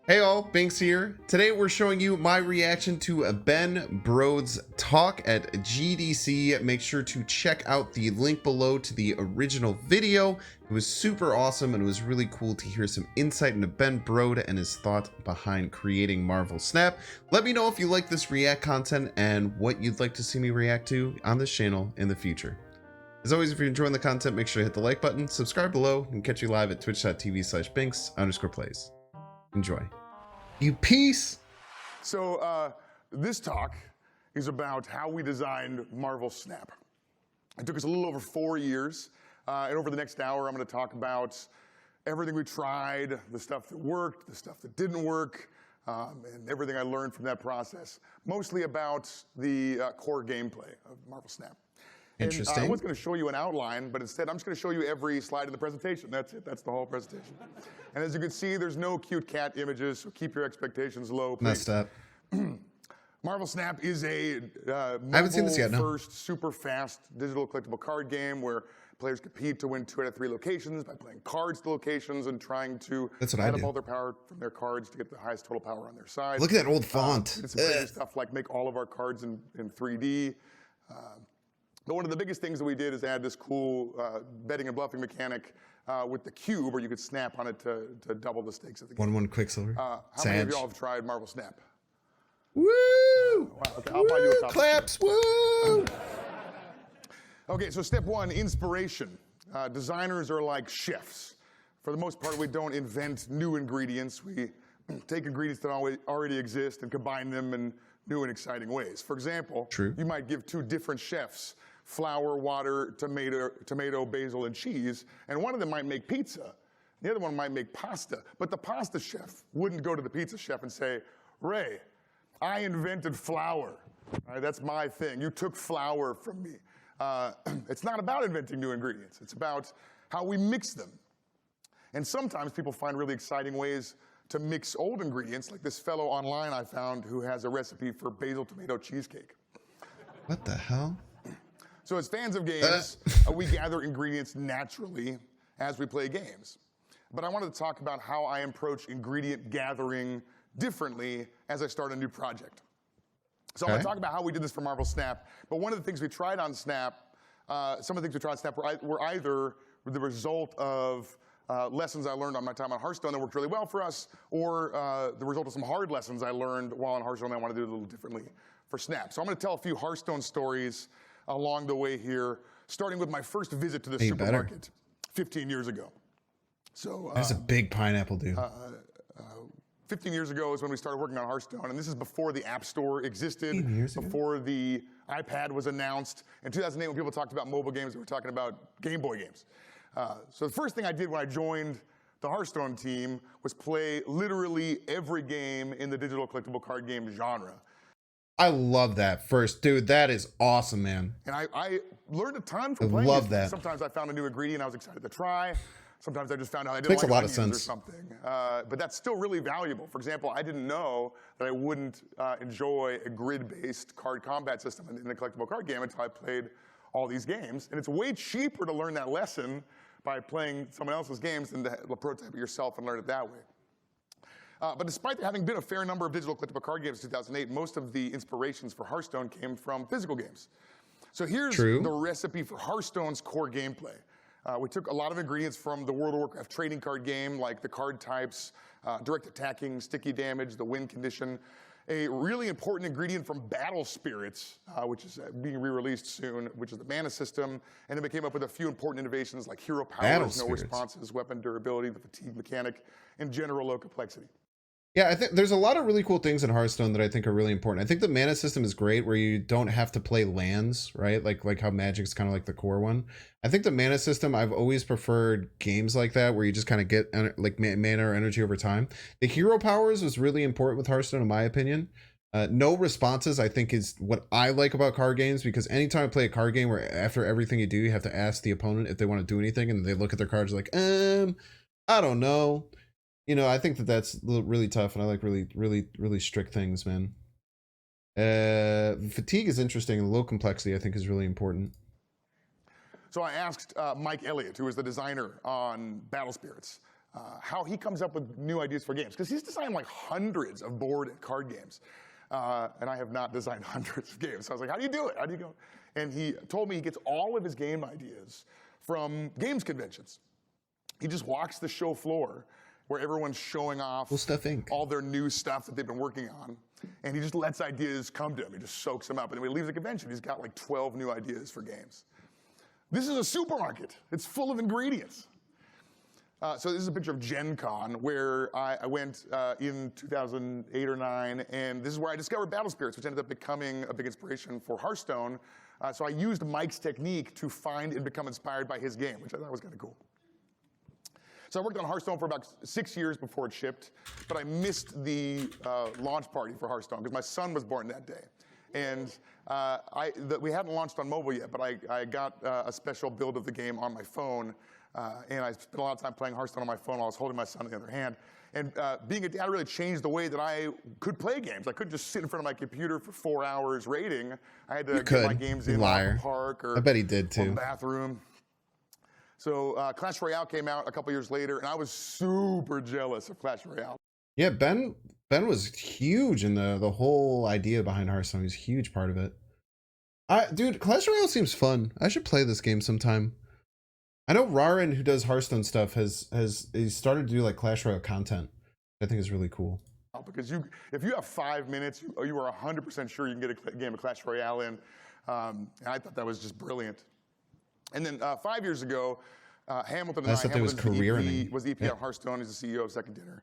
Hey all, Binks here. Today we're showing you my reaction to Ben Brode's talk at GDC. Make sure to check out the link below to the original video. It was super awesome and it was really cool to hear some insight into Ben Brode and his thought behind creating Marvel Snap. Let me know if you like this React content and what you'd like to see me react to on this channel in the future. As always, if you're enjoying the content, make sure to hit the like button, subscribe below, and catch you live at twitch.tv/Binks_plays. Enjoy. You peace. So this talk is about how we designed Marvel Snap. It took us a little over 4 years. And over the next hour, I'm going to talk about everything we tried, the stuff that worked, the stuff that didn't work, and everything I learned from that process. Mostly about the core gameplay of Marvel Snap. Interesting. And I was going to show you an outline, but instead I'm just going to show you every slide in the presentation. That's it. That's the whole presentation. And as you can see, there's no cute cat images, so keep your expectations low, please. Messed up. Marvel Snap is a I haven't seen this yet, no. first, super fast digital collectible card game where players compete to win 2 out of 3 locations by playing cards to locations and trying to add up all their power from their cards to get the highest total power on their side. Look at that old font. It's some crazy stuff like make all of our cards in 3D. But one of the biggest things that we did is add this cool betting and bluffing mechanic with the cube, where you could snap on it to double the stakes of the game. 1-1 Quicksilver. How many of y'all have tried Marvel Snap? Woo! Wow, okay, I'll buy you a copy. Claps, woo! Okay, so step 1, inspiration. Designers are like chefs. For the most part, we don't invent new ingredients. We take ingredients that already exist and combine them in new and exciting ways. For example, you might give 2 different chefs flour, water, tomato, basil, and cheese, and one of them might make pizza. The other one might make pasta. But the pasta chef wouldn't go to the pizza chef and say, Ray, I invented flour. All right, that's my thing. You took flour from me. It's not about inventing new ingredients. It's about how we mix them. And sometimes people find really exciting ways to mix old ingredients, like this fellow online I found who has a recipe for basil tomato cheesecake. What the hell? So as fans of games, we gather ingredients naturally as we play games. But I wanted to talk about how I approach ingredient gathering differently as I start a new project. So I'm going to talk about how we did this for Marvel Snap. But one of the things we tried on Snap, some of the things we tried on Snap were either the result of lessons I learned on my time on Hearthstone that worked really well for us, or the result of some hard lessons I learned while on Hearthstone that I want to do a little differently for Snap. So I'm going to tell a few Hearthstone stories along the way here, starting with my first visit to the supermarket 15 years ago. So that's a big pineapple, dude. 15 years ago is when we started working on Hearthstone, and this is before the App Store existed, before the iPad was announced. In 2008, when people talked about mobile games, they were talking about Game Boy games. So the first thing I did when I joined the Hearthstone team was play literally every game in the digital collectible card game genre. I love that first, dude. That is awesome, man. And I learned a ton from playing. Love that. Sometimes I found a new ingredient I was excited to try. Sometimes I just found out I didn't Makes like a lot of onions sense. or something. But that's still really valuable. For example, I didn't know that I wouldn't enjoy a grid-based card combat system in a collectible card game until I played all these games. And it's way cheaper to learn that lesson by playing someone else's games than to prototype it yourself and learn it that way. But despite there having been a fair number of digital collectible card games in 2008, most of the inspirations for Hearthstone came from physical games. So here's the recipe for Hearthstone's core gameplay. We took a lot of ingredients from the World of Warcraft trading card game, like the card types, direct attacking, sticky damage, the win condition. A really important ingredient from Battle Spirits, which is being re-released soon, which is the mana system. And then we came up with a few important innovations like hero powers, no responses, weapon durability, the fatigue mechanic, and general low complexity. Yeah, I think there's a lot of really cool things in Hearthstone that I think are really important. I think the mana system is great, where you don't have to play lands, right? Like how Magic's kind of like the core one. I think the mana system, I've always preferred games like that, where you just kind of get like mana or energy over time. The hero powers was really important with Hearthstone, in my opinion. No responses, I think, is what I like about card games, because anytime I play a card game where after everything you do, you have to ask the opponent if they want to do anything, and they look at their cards like, I don't know. You know, I think that's really tough, and I like really strict things, man. Fatigue is interesting, and low complexity I think is really important. So I asked Mike Elliott, who is the designer on Battle Spirits, how he comes up with new ideas for games. Because he's designed like hundreds of board and card games. And I have not designed hundreds of games. So I was like, how do you do it? How do you go? And he told me he gets all of his game ideas from games conventions. He just walks the show floor where everyone's showing off Cool Stuff Inc. all their new stuff that they've been working on. And he just lets ideas come to him. He just soaks them up. And then when he leaves the convention, he's got like 12 new ideas for games. This is a supermarket. It's full of ingredients. So this is a picture of Gen Con, where I went in 2008 or 9, and this is where I discovered Battle Spirits, which ended up becoming a big inspiration for Hearthstone. So I used Mike's technique to find and become inspired by his game, which I thought was kind of cool. So I worked on Hearthstone for about 6 years before it shipped, but I missed the launch party for Hearthstone because my son was born that day. And we hadn't launched on mobile yet, but I got a special build of the game on my phone, and I spent a lot of time playing Hearthstone on my phone while I was holding my son in the other hand. And being a dad really changed the way that I could play games. I couldn't just sit in front of my computer for 4 hours raiding. I had to get my games in the park or I bet he did too. the bathroom. So Clash Royale came out a couple years later, and I was super jealous of Clash Royale. Yeah, Ben was huge in the whole idea behind Hearthstone. He's a huge part of it. Dude, Clash Royale seems fun. I should play this game sometime. I know Rarin, who does Hearthstone stuff, he's started to do like Clash Royale content. I think is really cool. Because if you have 5 minutes, you are 100% sure you can get a game of Clash Royale in. And I thought that was just brilliant. And then 5 years ago, Hamilton and I, was the EP at Hearthstone. He's the CEO of Second Dinner.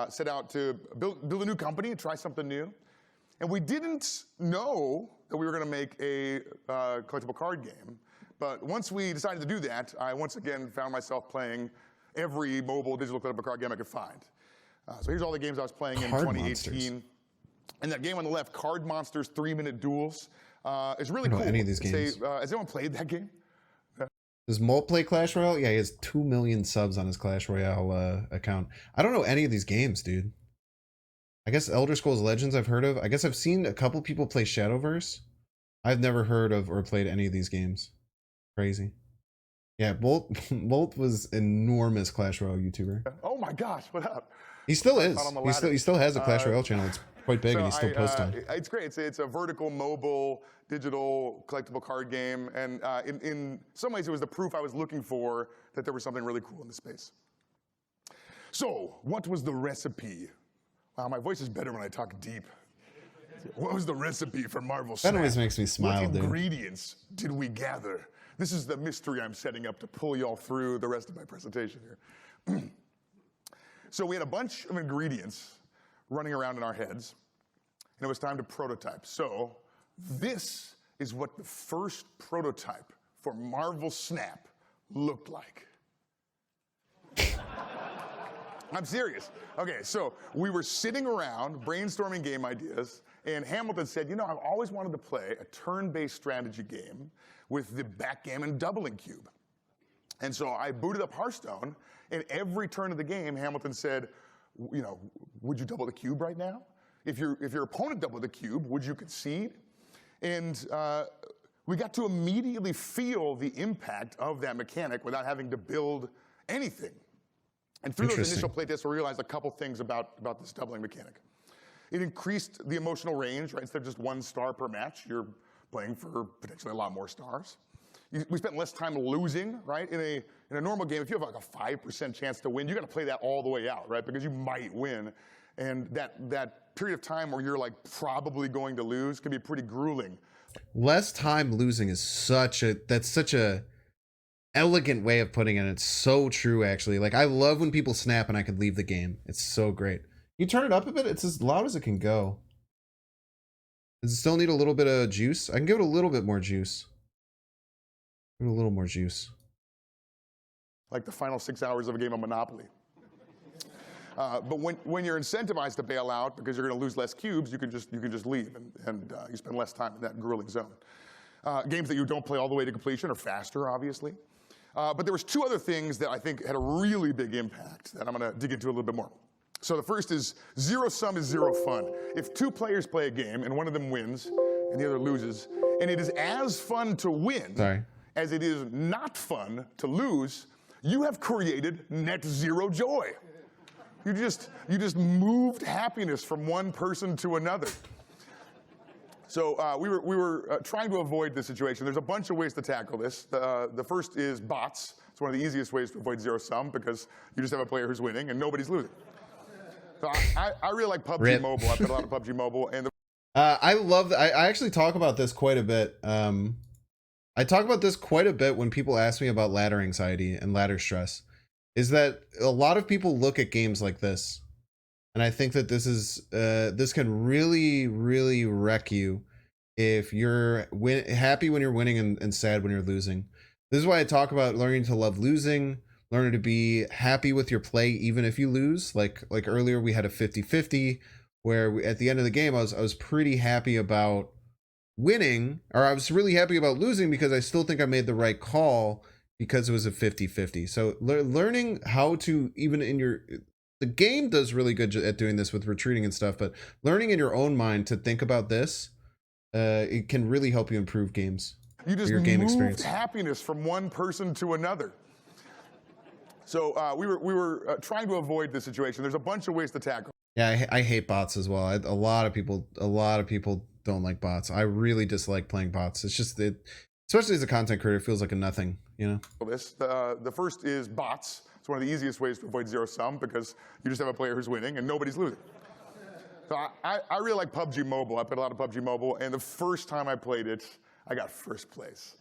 Set out to build a new company and try something new. And we didn't know that we were going to make a collectible card game. But once we decided to do that, I once again found myself playing every mobile digital collectible card game I could find. So here's all the games I was playing in 2018. Monsters. And that game on the left, Card Monsters 3-Minute Duels, is really cool. Any of these games. Has anyone played that game? Does Molt play Clash Royale? Yeah, he has 2 million subs on his Clash Royale account. I don't know any of these games, dude. I guess Elder Scrolls Legends I've heard of. I guess I've seen a couple people play Shadowverse. I've never heard of or played any of these games. Crazy. Yeah, Molt was enormous Clash Royale YouTuber. Oh my gosh, what up? He still is. He still has a Clash Royale channel. It's quite big, and he still posts on. It's great. It's a vertical, mobile, digital, collectible card game. And in some ways, it was the proof I was looking for that there was something really cool in the space. So, what was the recipe? Wow, my voice is better when I talk deep. What was the recipe for Marvel Snap? That always makes me smile, dude. What ingredients did we gather? This is the mystery I'm setting up to pull y'all through the rest of my presentation here. So we had a bunch of ingredients running around in our heads, and it was time to prototype. So this is what the first prototype for Marvel Snap looked like. I'm serious. Okay, so we were sitting around brainstorming game ideas, and Hamilton said, you know, I've always wanted to play a turn-based strategy game with the backgammon doubling cube. And so I booted up Hearthstone, and every turn of the game, Hamilton said, you know, would you double the cube right now? If your opponent doubled the cube, would you concede? And we got to immediately feel the impact of that mechanic without having to build anything. And through those initial playtests, we realized a couple things about this doubling mechanic. It increased the emotional range, right? Instead of just 1 star per match, you're playing for potentially a lot more stars. We spent less time losing, right? In a normal game, if you have like a 5% chance to win, you got to play that all the way out, right? Because you might win. And that period of time where you're like probably going to lose can be pretty grueling. Less time losing is such a elegant way of putting it. It's so true, actually. Like, I love when people snap and I could leave the game. It's so great. You turn it up a bit, it's as loud as it can go. Does it still need a little bit of juice? I can give it a little bit more juice. Give it a little more juice. Like the final 6 hours of a game of Monopoly. But when you're incentivized to bail out because you're going to lose less cubes, you can just leave and you spend less time in that grueling zone. Games that you don't play all the way to completion are faster, obviously. But there was 2 other things that I think had a really big impact that I'm going to dig into a little bit more. So the first is zero sum is zero fun. If 2 players play a game and one of them wins and the other loses, and it is as fun to win as it is not fun to lose, you have created net zero joy. You just moved happiness from one person to another. So we were trying to avoid this situation. There's a bunch of ways to tackle this. The first is bots. It's one of the easiest ways to avoid zero sum because you just have a player who's winning and nobody's losing. So I really like PUBG Rip. Mobile. I've played a lot of PUBG Mobile, and I love that. I actually talk about this quite a bit. I talk about this quite a bit when people ask me about ladder anxiety and ladder stress. Is that a lot of people look at games like this, and I think that this can really, really wreck you if you're happy when you're winning and sad when you're losing. This is why I talk about learning to love losing, learning to be happy with your play even if you lose. Like earlier we had a 50-50 where at the end of the game I was pretty happy about winning, or I was really happy about losing because I still think I made the right call because it was a 50-50. So learning how to, even in the game does really good at doing this with retreating and stuff, but learning in your own mind to think about this, it can really help you improve games. you just your game moved experience. happiness from one person to another. So we were trying to avoid this situation. There's a bunch of ways to tackle. Yeah, I hate bots as well. A lot of people don't like bots. I really dislike playing bots. It's just especially as a content creator, it feels like a nothing, you know? The first is bots. It's one of the easiest ways to avoid zero sum because you just have a player who's winning and nobody's losing. So I really like PUBG Mobile. I played a lot of PUBG Mobile, and the first time I played it, I got first place.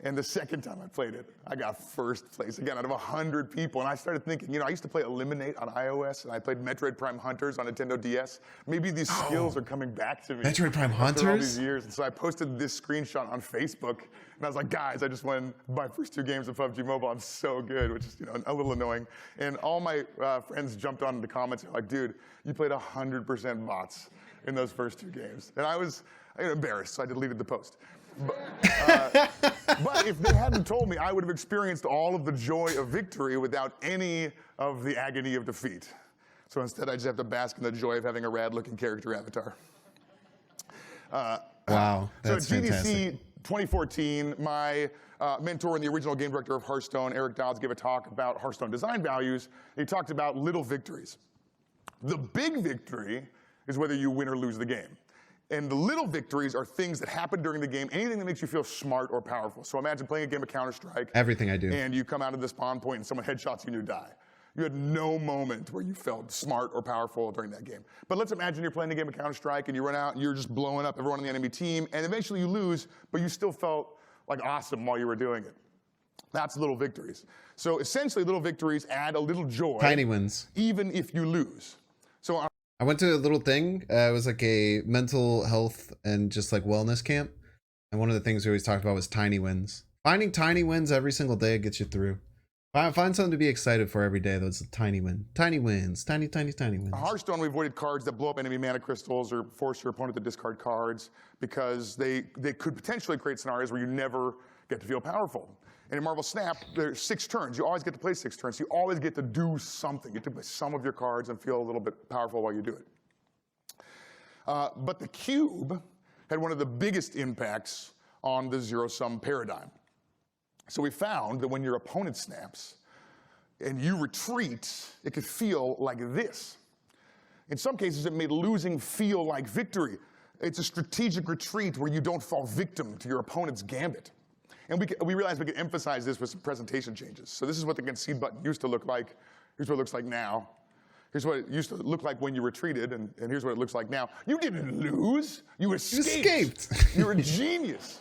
And the second time I played it, I got first place again out of 100 people. And I started thinking, you know, I used to play Eliminate on iOS, and I played Metroid Prime Hunters on Nintendo DS. Maybe these skills are coming back to me. Metroid Prime after all Hunters? these years. And so I posted this screenshot on Facebook, and I was like, guys, I just won my first 2 games of PUBG Mobile. I'm so good, which is, you know, a little annoying. And all my friends jumped on the comments and were like, dude, you played 100% bots in those first 2 games. And I was embarrassed, so I deleted the post. But if they hadn't told me, I would have experienced all of the joy of victory without any of the agony of defeat. So instead, I just have to bask in the joy of having a rad-looking character avatar. Wow, that's so at GDC fantastic. 2014, my mentor and the original game director of Hearthstone, Eric Dodds, gave a talk about Hearthstone design values. He talked about little victories. The big victory is whether you win or lose the game. And the little victories are things that happen during the game, anything that makes you feel smart or powerful. So imagine playing a game of Counter-Strike. Everything I do. And you come out of the spawn point and someone headshots you and you die. You had no moment where you felt smart or powerful during that game. But let's imagine you're playing a game of Counter-Strike and you run out and you're just blowing up everyone on the enemy team, and eventually you lose, but you still felt like awesome while you were doing it. That's little victories. So essentially, little victories add a little joy. Tiny wins. Even if you lose. So I went to a little thing. It was like a mental health and just like wellness camp. And one of the things we always talked about was tiny wins. Finding tiny wins every single day gets you through. Find something to be excited for every day. Those tiny wins. Tiny wins. Tiny wins. In Hearthstone, we avoided cards that blow up enemy mana crystals or force your opponent to discard cards because they could potentially create scenarios where you never get to feel powerful. And in Marvel Snap, there's 6 turns. You always get to play 6 turns. You always get to do something. You get to play some of your cards and feel a little bit powerful while you do it. But the cube had one of the biggest impacts on the zero-sum paradigm. So we found that when your opponent snaps and you retreat, it could feel like this. In some cases, it made losing feel like victory. It's a strategic retreat where you don't fall victim to your opponent's gambit. And we realized we could emphasize this with some presentation changes. So this is what the concede button used to look like. Here's what it looks like now. Here's what it used to look like when you retreated, and here's what it looks like now. You didn't lose. You escaped. You're a genius.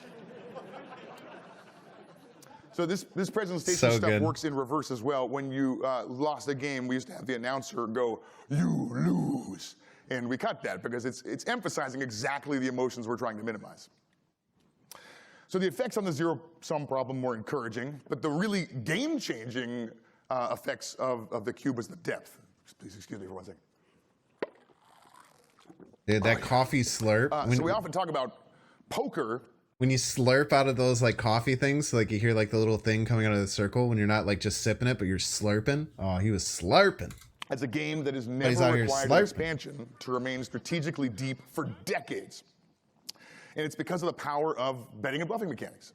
So this presentation So stuff good. works in reverse as well. When you lost a game, we used to have the announcer go, "You lose." And we cut that because it's emphasizing exactly the emotions we're trying to minimize. So the effects on the zero-sum problem were encouraging, but the really game-changing effects of the cube was the depth. Please excuse me for 1 second. Dude, that coffee slurp. So we often talk about poker. When you slurp out of those like coffee things, like you hear like the little thing coming out of the circle when you're not like just sipping it, but you're slurping. Oh, he was slurping. As a game that has out never here required slurping. an expansion to remain strategically deep for decades. And it's because of the power of betting and bluffing mechanics.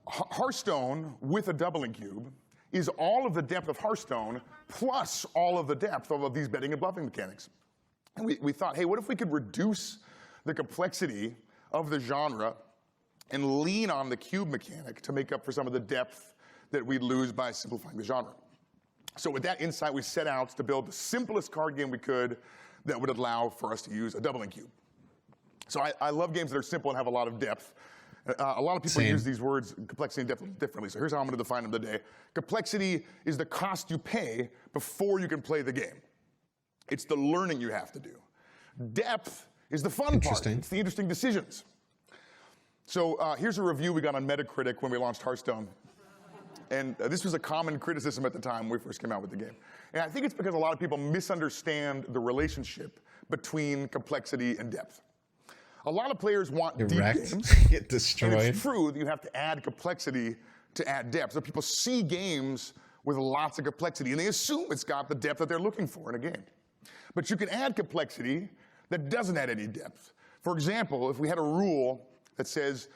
Hearthstone with a doubling cube is all of the depth of Hearthstone plus all of the depth of these betting and bluffing mechanics. And we thought, hey, what if we could reduce the complexity of the genre and lean on the cube mechanic to make up for some of the depth that we'd lose by simplifying the genre. So with that insight, we set out to build the simplest card game we could that would allow for us to use a doubling cube. So I love games that are simple and have a lot of depth. A lot of people use these words, complexity and depth, differently. So here's how I'm going to define them today. Complexity is the cost you pay before you can play the game. It's the learning you have to do. Depth is the fun part. It's the interesting decisions. So here's a review we got on Metacritic when we launched Hearthstone. And this was a common criticism at the time when we first came out with the game. And I think it's because a lot of people misunderstand the relationship between complexity and depth. A lot of players want deep games. Get destroyed. And it's true that you have to add complexity to add depth. So people see games with lots of complexity, and they assume it's got the depth that they're looking for in a game. But you can add complexity that doesn't add any depth. For example, if we had a rule that says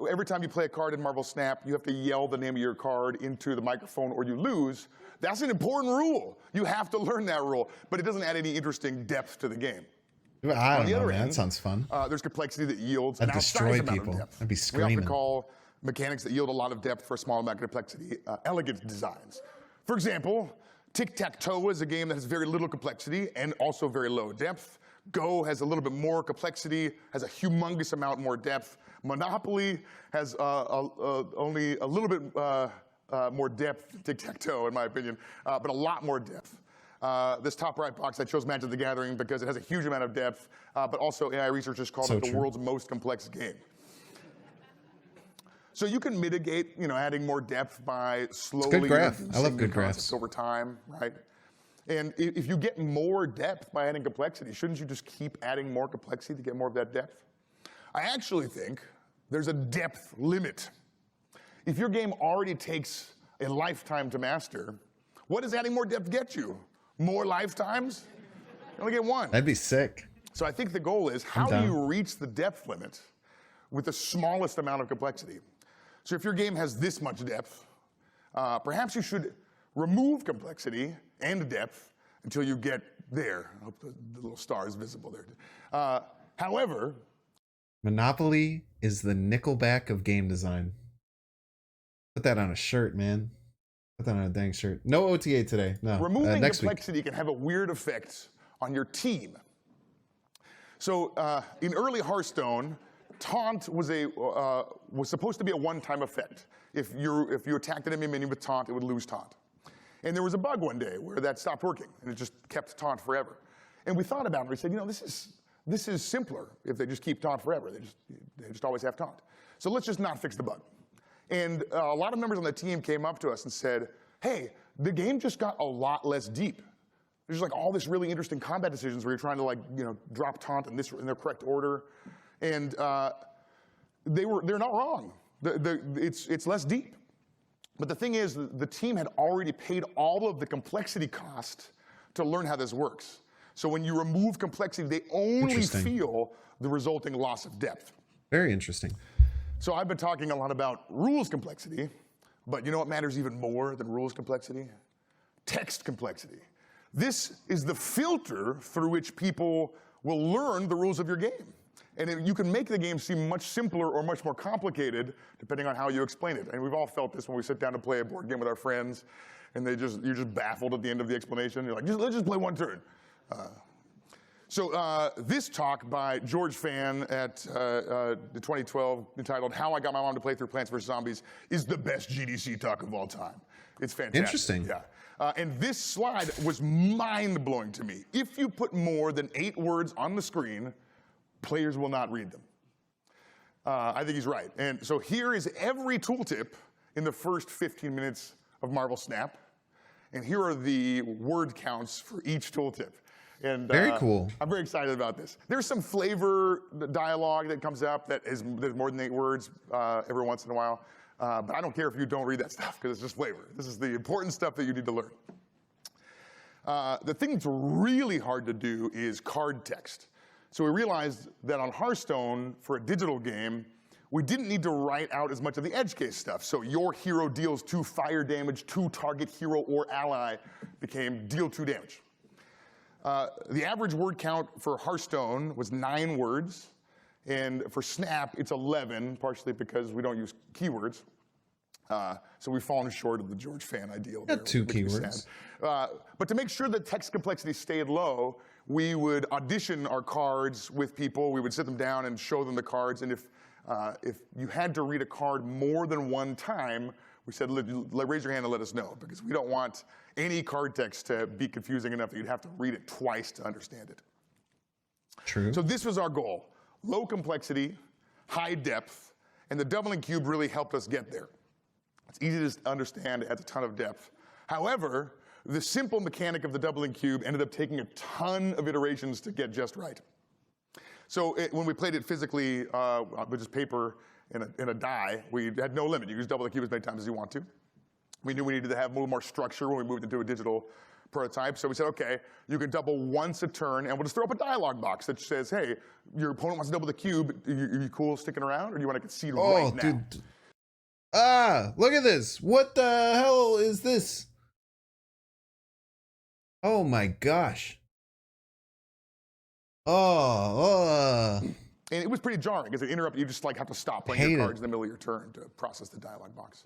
every time you play a card in Marvel Snap, you have to yell the name of your card into the microphone or you lose, that's an important rule. You have to learn that rule, but it doesn't add any interesting depth to the game. I don't know, man. That sounds fun. There's complexity that yields an destroy outsized people. amount of depth. I'd be screaming. We often call mechanics that yield a lot of depth for a small amount of complexity elegant designs. For example, tic-tac-toe is a game that has very little complexity and also very low depth. Go has a little bit more complexity, has a humongous amount more depth. Monopoly has only a little bit more depth than tic-tac-toe, in my opinion, but a lot more depth. This top right box, I chose Magic the Gathering because it has a huge amount of depth, but also AI researchers called it the world's most complex game. So you can mitigate, adding more depth by slowly good graph. I love good graphs over time, right? And if you get more depth by adding complexity, shouldn't you just keep adding more complexity to get more of that depth? I actually think there's a depth limit. If your game already takes a lifetime to master, what does adding more depth get you? More lifetimes? You only get one. That'd be sick. So I think the goal is, how do you reach the depth limit with the smallest amount of complexity? So if your game has this much depth, perhaps you should remove complexity and depth until you get there. I hope the little star is visible there. However, Monopoly is the Nickelback of game design. Put that on a shirt, man. Put that on a dang shirt. No OTA today. No. Removing next complexity can have a weird effect on your team. So in early Hearthstone, taunt was supposed to be a one-time effect. If you attacked an enemy minion with taunt, it would lose taunt. And there was a bug one day where that stopped working, and it just kept taunt forever. And we thought about it. We said, this is simpler if they just keep taunt forever. They just always have taunt. So let's just not fix the bug. And a lot of members on the team came up to us and said, hey, the game just got a lot less deep. There's like all this really interesting combat decisions where you're trying to drop taunt in their correct order. And they're not wrong. It's less deep. But the thing is, the team had already paid all of the complexity cost to learn how this works. So when you remove complexity, they only feel the resulting loss of depth. Very interesting. So I've been talking a lot about rules complexity, but you know what matters even more than rules complexity? Text complexity. This is the filter through which people will learn the rules of your game. And you can make the game seem much simpler or much more complicated depending on how you explain it. And we've all felt this when we sit down to play a board game with our friends, and you're just baffled at the end of the explanation. You're like, let's just play one turn. So this talk by George Fan at the 2012, entitled "How I Got My Mom to Play Through Plants vs. Zombies," is the best GDC talk of all time. It's fantastic. Interesting. Yeah. And this slide was mind-blowing to me. If you put more than 8 words on the screen, players will not read them. I think he's right. And so here is every tooltip in the first 15 minutes of Marvel Snap. And here are the word counts for each tooltip. And very cool. I'm very excited about this. There's some flavor dialogue that comes up there's more than 8 words every once in a while. But I don't care if you don't read that stuff, because it's just flavor. This is the important stuff that you need to learn. The thing that's really hard to do is card text. So we realized that on Hearthstone, for a digital game, we didn't need to write out as much of the edge case stuff. So your hero deals 2 fire damage to target hero or ally became deal 2 damage. The average word count for Hearthstone was 9 words. And for Snap, it's 11, partially because we don't use keywords. So we've fallen short of the George fan ideal. Got 2 keywords. But to make sure that text complexity stayed low, we would audition our cards with people. We would sit them down and show them the cards. And if you had to read a card more than one time, we said, raise your hand and let us know, because we don't want any card text to be confusing enough that you'd have to read it twice to understand it. True. So this was our goal. Low complexity, high depth, and the doubling cube really helped us get there. It's easy to understand, it has a ton of depth. However, the simple mechanic of the doubling cube ended up taking a ton of iterations to get just right. So when we played it physically with just paper and a die, we had no limit. You could just double the cube as many times as you want to. We knew we needed to have a little more structure when we moved into a digital prototype. So we said, okay, you can double once a turn, and we'll just throw up a dialogue box that says, hey, your opponent wants to double the cube. Are you cool sticking around, or do you want to concede right now? Dude. Look at this. What the hell is this? Oh my gosh. And it was pretty jarring because it interrupted. You just like have to stop playing your cards in the middle of your turn to process the dialogue box.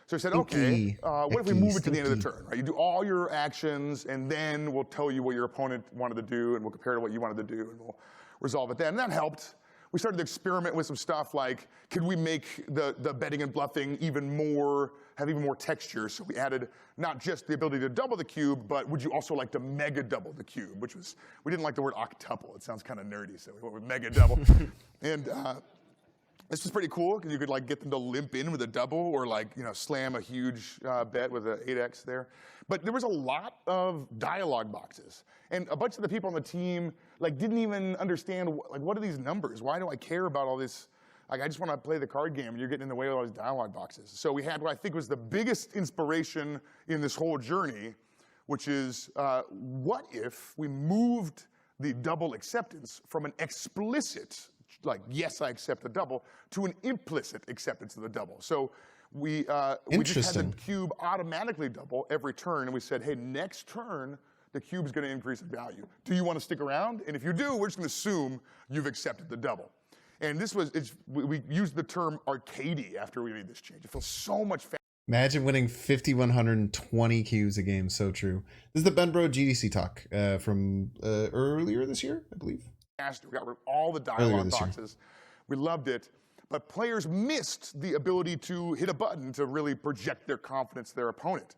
So I said, okay, what if we move it to the end of the turn, right? You do all your actions, and then we'll tell you what your opponent wanted to do, and we'll compare to what you wanted to do, and we'll resolve it then. And that helped. We started to experiment with some stuff like, could we make the betting and bluffing have even more texture? So we added not just the ability to double the cube, but would you also like to mega double the cube? We didn't like the word octuple. It sounds kind of nerdy, so we went with mega double. And this was pretty cool because you could like get them to limp in with a double, or like slam a huge bet with an 8x there. But there was a lot of dialogue boxes, and a bunch of the people on the team like didn't even understand like what are these numbers? Why do I care about all this? Like I just want to play the card game, and you're getting in the way of all these dialogue boxes. So we had what I think was the biggest inspiration in this whole journey, which is what if we moved the double acceptance from an explicit, like, yes, I accept the double, to an implicit acceptance of the double. So we just had the cube automatically double every turn, and we said, hey, next turn, the cube's going to increase in value. Do you want to stick around? And if you do, we're just going to assume you've accepted the double. And we used the term arcadey after we made this change. It feels so much faster. Imagine winning 5,120 cubes a game. So true. This is the Ben Brode GDC Talk from earlier this year, I believe. We got rid of all the dialogue boxes. We loved it. But players missed the ability to hit a button to really project their confidence to their opponent.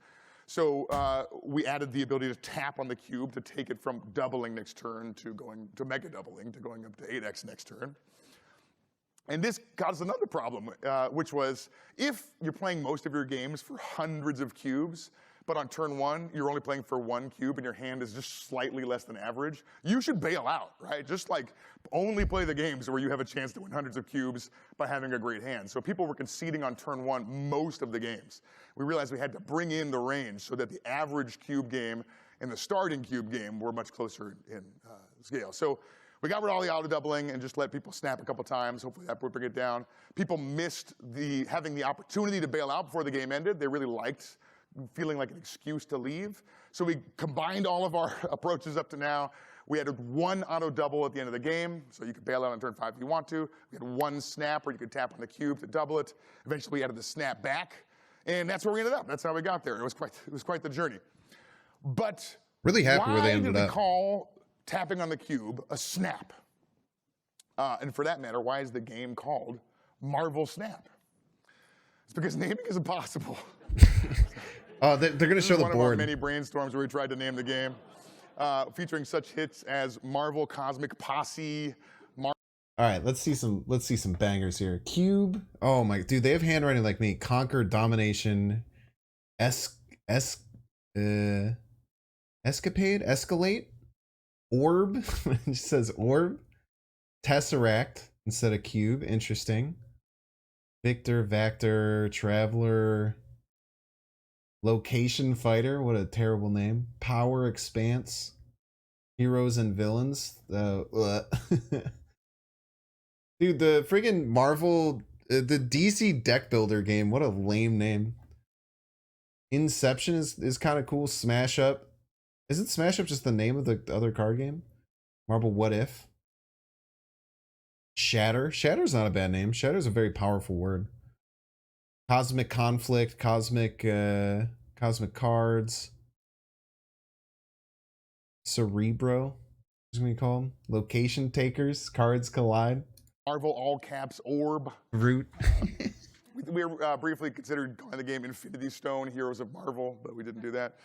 So we added the ability to tap on the cube to take it from doubling next turn to going to mega doubling to going up to 8x next turn. And this caused another problem, which was if you're playing most of your games for hundreds of cubes, but on turn one, you're only playing for 1 cube and your hand is just slightly less than average, you should bail out, right? Just like only play the games where you have a chance to win hundreds of cubes by having a great hand. So people were conceding on turn one most of the games. We realized we had to bring in the range so that the average cube game and the starting cube game were much closer in scale. So we got rid of all the auto doubling and just let people snap a couple times. Hopefully that would bring it down. People missed having the opportunity to bail out before the game ended. They really liked feeling like an excuse to leave. So we combined all of our approaches up to now. We added 1 auto double at the end of the game, so you could bail out on turn 5 if you want to. We had 1 snap where you could tap on the cube to double it. Eventually we added the snap back, and that's where we ended up. That's how we got there. It was quite the journey. But really happy where they ended up. Why did we call tapping on the cube a snap? And for that matter, why is the game called Marvel Snap? It's because naming is impossible. Oh, they're going to show the board. One of our many brainstorms where we tried to name the game, featuring such hits as Marvel Cosmic Posse. All right, let's see some bangers here. Cube. Oh my, dude, they have handwriting like me. Conquer, Domination, Escapade, Escalate, Orb. It says Orb, Tesseract instead of Cube. Interesting. Victor, Vector, Traveler. Location Fighter, what a terrible name. Power Expanse. Heroes and Villains. Dude, the friggin' Marvel The DC deck builder game. What a lame name. Inception is kind of cool. Smash Up. Isn't Smash Up just the name of the other card game? Marble What If. Shatter. Shatter's not a bad name. Shatter's a very powerful word. Cosmic Conflict. Cosmic Cards. Cerebro. What's we call them? Location Takers. Cards Collide. Marvel all caps orb. Root. We were briefly considered calling the game Infinity Stone, Heroes of Marvel, but we didn't do that.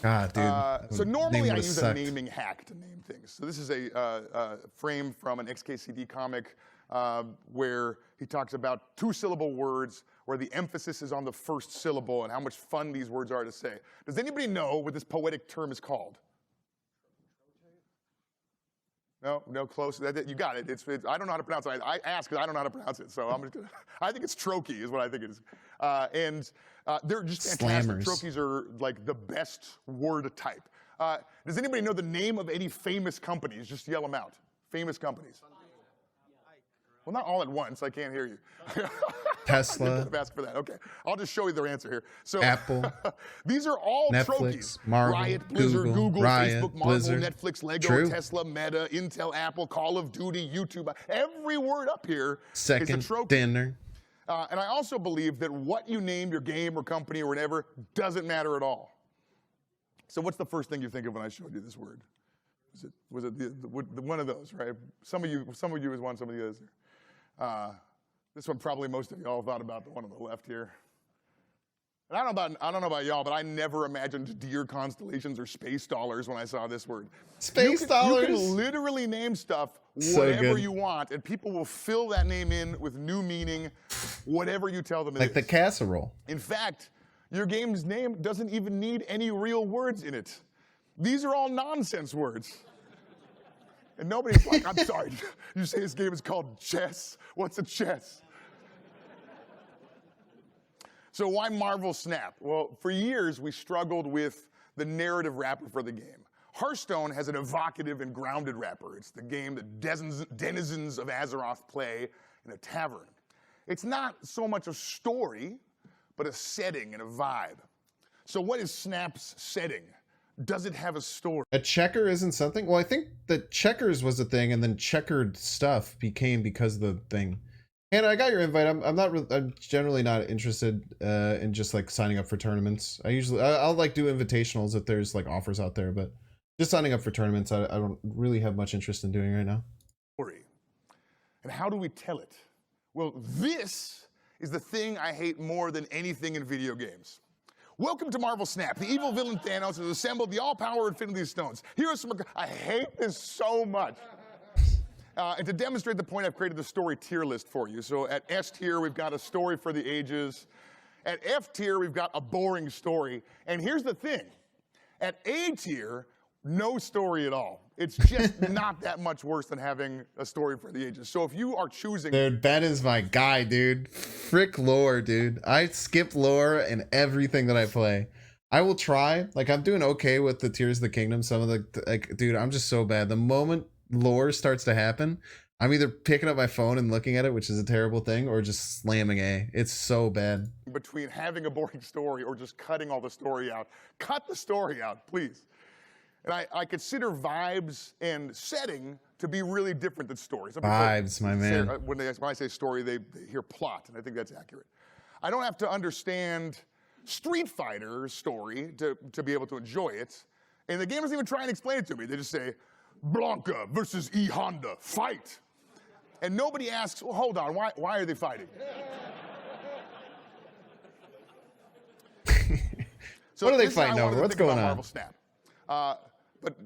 God, dude. So normally I use a naming hack to name things. So this is a frame from an XKCD comic where he talks about two-syllable words where the emphasis is on the first syllable and how much fun these words are to say. Does anybody know what this poetic term is called? No, close. You got it. I don't know how to pronounce it. I ask because I don't know how to pronounce it. So I'm just gonna. I think it's trochee is what I think it is. They're just fantastic. Slammers. Trochees are like the best word type. Does anybody know the name of any famous companies? Just yell them out. Famous companies. Well, not all at once. I can't hear you. Tesla. Ask for that. Okay, I'll just show you their answer here. So Apple. These are all Netflix, trochees. Marvel, Riot, Blizzard, Google, Riot, Facebook, Marvel, Blizzard. Netflix, Lego, True. Tesla, Meta, Intel, Apple, Call of Duty, YouTube. Every word up here is Second a trochee. dinner. And I also believe that what you name your game or company or whatever doesn't matter at all. So what's the first thing you think of when I showed you this word? Was it one of those, right? Some of you is one, some of the others. This one probably most of y'all thought about the one on the left here. And I don't know about y'all, but I never imagined deer constellations or space dollars when I saw this word. Space dollars? You can literally name stuff So whatever good. you want, and people will fill that name in with new meaning, whatever you tell them it Like is. the casserole. In fact, your game's name doesn't even need any real words in it. These are all nonsense words. And nobody's like, I'm sorry, you say this game is called chess? What's a chess? So why Marvel Snap? Well, for years we struggled with the narrative wrapper for the game. Hearthstone has an evocative and grounded wrapper. It's the game that denizens of Azeroth play in a tavern. It's not so much a story, but a setting and a vibe. So what is Snap's setting? Does it have a story? A checker isn't something? Well, I think that checkers was a thing, and then checkered stuff became because of the thing. Hannah, I got your invite. I'm generally not interested in just like signing up for tournaments. I'll like do invitationals if there's like offers out there, but just signing up for tournaments, I don't really have much interest in doing right now. Story. And how do we tell it? Well, this is the thing I hate more than anything in video games. Welcome to Marvel Snap. The evil villain Thanos has assembled the all-power Infinity Stones. Here are some. I hate this so much. And to demonstrate the point, I've created the story tier list for you. So at S tier, we've got a story for the ages. At F tier, we've got a boring story. And here's the thing. At A tier, no story at all. It's just not that much worse than having a story for the ages. So if you are choosing... Dude, Ben is my guy, dude. Frick lore, dude. I skip lore in everything that I play. I will try. Like, I'm doing okay with the Tears of the Kingdom. Some of the... Like, dude, I'm just so bad. The moment lore starts to happen, I'm either picking up my phone and looking at it, which is a terrible thing, or just slamming A. It's so bad. Between having a boring story or just cutting all the story out. Cut the story out, please. And I consider vibes and setting to be really different than stories. Vibes, my man. When I say story, they hear plot, and I think that's accurate. I don't have to understand Street Fighter's story to be able to enjoy it. And the game doesn't even try and explain it to me. They just say, Blanca versus E. Honda, fight. And nobody asks, well, hold on, why are they fighting? So what are they this is how I fighting wanted over? to What's think about going on? Marvel Snap.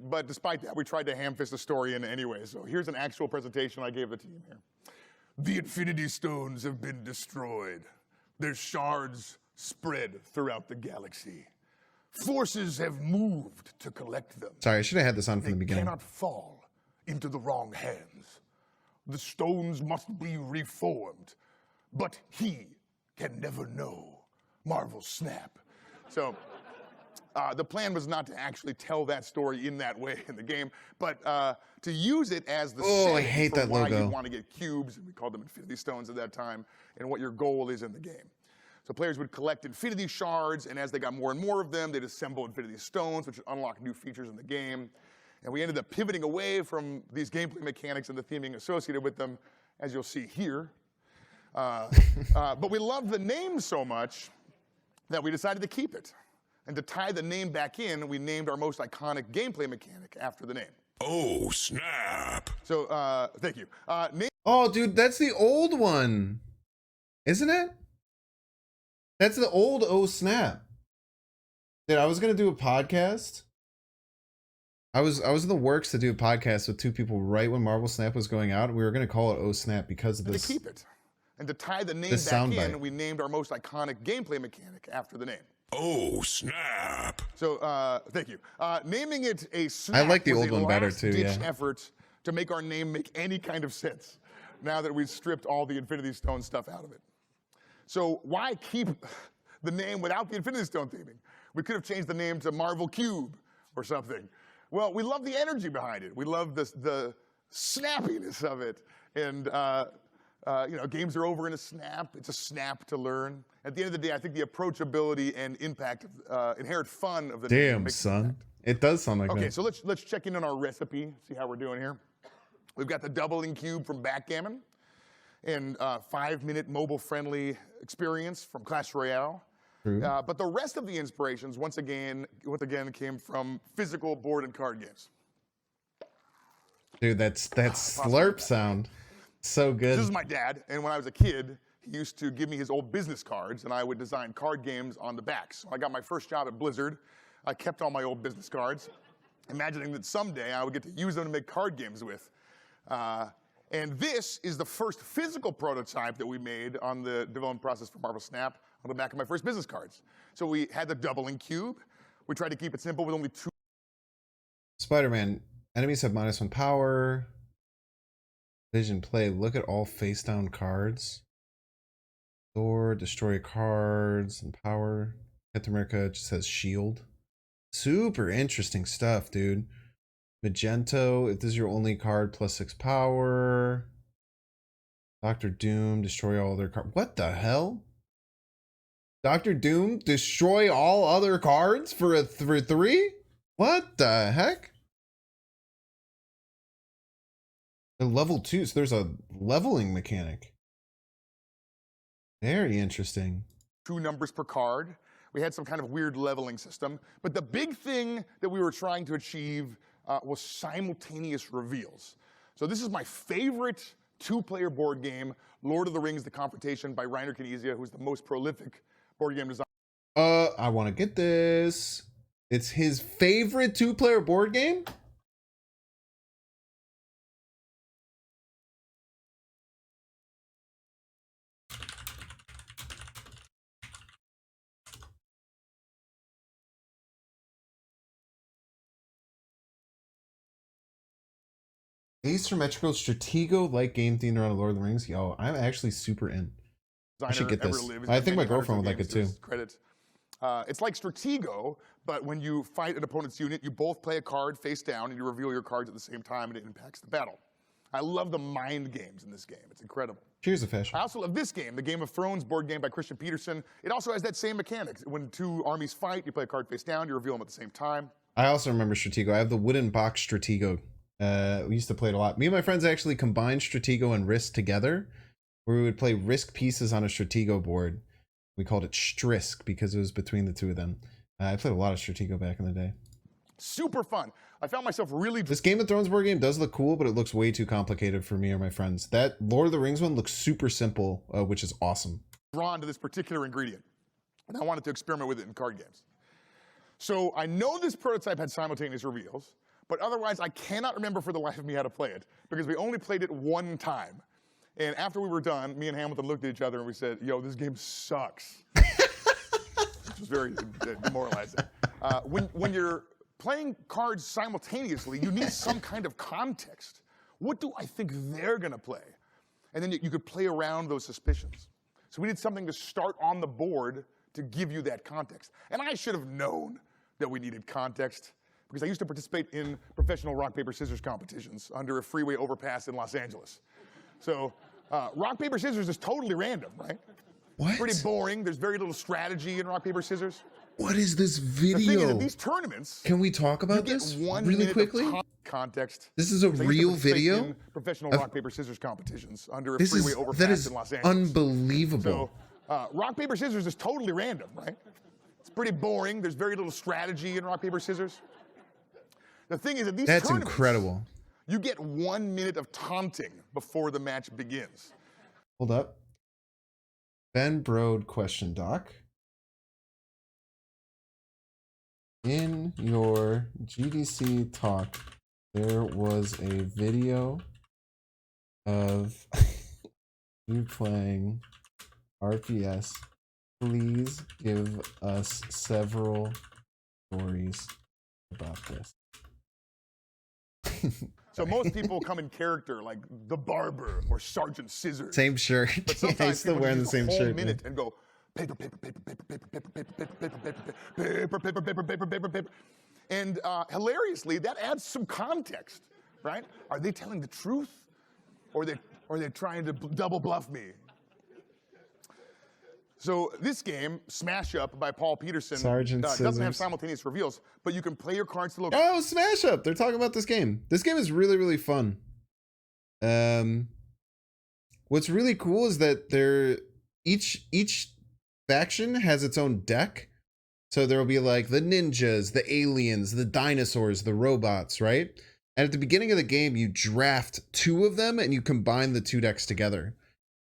But despite that, we tried to ham-fist the story in anyway. So here's an actual presentation I gave the team here. The Infinity Stones have been destroyed. Their shards spread throughout the galaxy. Forces have moved to collect them. Sorry, I should have had this on from the They beginning. cannot fall into the wrong hands. The stones must be reformed, but he can never know. Marvel Snap. So The plan was not to actually tell that story in that way in the game, but to use it as the I hate for that why logo. you want to get cubes, and we called them Infinity Stones at that time, and what your goal is in the game. So players would collect Infinity Shards, and as they got more and more of them, they'd assemble Infinity Stones, which would unlock new features in the game. And we ended up pivoting away from these gameplay mechanics and the theming associated with them, as you'll see here. But we loved the name so much that we decided to keep it. And to tie the name back in, we named our most iconic gameplay mechanic after the name. Oh, snap. So, thank you. Oh, dude, that's the old one, isn't it? That's the old Oh Snap. Dude, I was gonna do a podcast. I was in the works to do a podcast with two people right when Marvel Snap was going out. We were gonna call it Oh Snap because of this. To keep it. And to tie the name this back in, soundbite. we named our most iconic gameplay mechanic after the name. Oh, snap. So, thank you. Naming it a snap I like the was old a one better too, last-ditch yeah. effort to make our name make any kind of sense now that we've stripped all the Infinity Stone stuff out of it. So why keep the name without the Infinity Stone theming? We could have changed the name to Marvel Cube or something. Well, we love the energy behind it. We love the snappiness of it. And you know, games are over in a snap. It's a snap to learn. At the end of the day, I think the approachability and impact, inherent fun of the name Damn, makes son. It does sound like Okay, that. so let's check in on our recipe, see how we're doing here. We've got the doubling cube from Backgammon and 5-minute mobile-friendly experience from Clash Royale. True. But the rest of the inspirations, once again, came from physical board and card games. Dude, that slurp sound. So good. This is my dad, and when I was a kid, he used to give me his old business cards, and I would design card games on the back. So I got my first job at Blizzard. I kept all my old business cards, imagining that someday I would get to use them to make card games with. And this is the first physical prototype that we made on the development process for Marvel Snap on the back of my first business cards. So we had the doubling cube. We tried to keep it simple with only 2. Spider-Man. Enemies have -1 power. Vision play. Look at all face down cards. Thor, destroy cards and power. Captain America just has shield. Super interesting stuff, dude. Magento, if this is your only card, +6 power. Doctor Doom, destroy all other cards. What the hell? Doctor Doom, destroy all other cards for 3? What the heck? They're level 2, so there's a leveling mechanic. Very interesting. 2 numbers per card. We had some kind of weird leveling system. But the big thing that we were trying to achieve was simultaneous reveals. So this is my favorite 2-player board game, Lord of the Rings: The Confrontation by Reiner Knizia, who's the most prolific board game designer. I want to get this. It's his favorite 2-player board game? Asymmetrical Stratego-like game themed around Lord of the Rings. Yo, I'm actually super in. I should get this. I think my girlfriend would like it too. Credit. It's like Stratego, but when you fight an opponent's unit, you both play a card face down and you reveal your cards at the same time and it impacts the battle. I love the mind games in this game. It's incredible. Cheers to fish. I also love this game, the Game of Thrones board game by Christian Peterson. It also has that same mechanic. When 2 armies fight, you play a card face down, you reveal them at the same time. I also remember Stratego. I have the wooden box Stratego. We used to play it a lot. Me and my friends actually combined Stratego and Risk together, where we would play Risk pieces on a Stratego board. We called it Strisk because it was between the 2 of them. I played a lot of Stratego back in the day. Super fun. I found myself really... This Game of Thrones board game does look cool, but it looks way too complicated for me or my friends. That Lord of the Rings one looks super simple, which is awesome. Drawn to this particular ingredient, and I wanted to experiment with it in card games. So I know this prototype had simultaneous reveals, but otherwise I cannot remember for the life of me how to play it, because we only played it 1 time. And after we were done, me and Hamilton looked at each other and we said, yo, this game sucks. Which was very demoralizing. When you're playing cards simultaneously, you need some kind of context. What do I think they're gonna play? And then you could play around those suspicions. So we need something to start on the board to give you that context. And I should have known that we needed context, because I used to participate in professional rock, paper, scissors competitions under a freeway overpass in Los Angeles. So rock, paper, scissors is totally random, right? What? Pretty boring. There's very little strategy in rock, paper, scissors. What is this video? The thing is that these tournaments, can we talk about you get this 1 really minute quickly? of context. This is a Because I used to real participate video in professional rock, paper, scissors competitions under a This freeway is overpass that is in Los Angeles. unbelievable. So rock, paper, scissors is totally random, right? It's pretty boring. There's very little strategy in rock, paper, scissors. The thing is that these That's tournaments, incredible. you get 1 minute of taunting before the match begins. Hold up. Ben Brode question, Doc. In your GDC talk, there was a video of you playing RPS. Please give us several stories about this. So most people come in character like the Barber or Sergeant Scissors. Same shirt. But Yeah, sometimes he's still people wearing the use same whole shirt. minute man. and go paper, paper, paper, paper, paper, paper, paper, paper, paper, paper, paper, paper, paper, paper, paper, paper. And hilariously, that adds some context, right? Are they telling the truth, or are they trying to double bluff me? So this game, Smash Up by Paul Peterson, Sergeant doesn't have Scissors. simultaneous reveals, but you can play your cards to look. Oh, Smash Up! They're talking about this game. This game is really, really fun. What's really cool is that each faction has its own deck. So there will be like the ninjas, the aliens, the dinosaurs, the robots, right? And at the beginning of the game, you draft 2 of them and you combine the 2 decks together.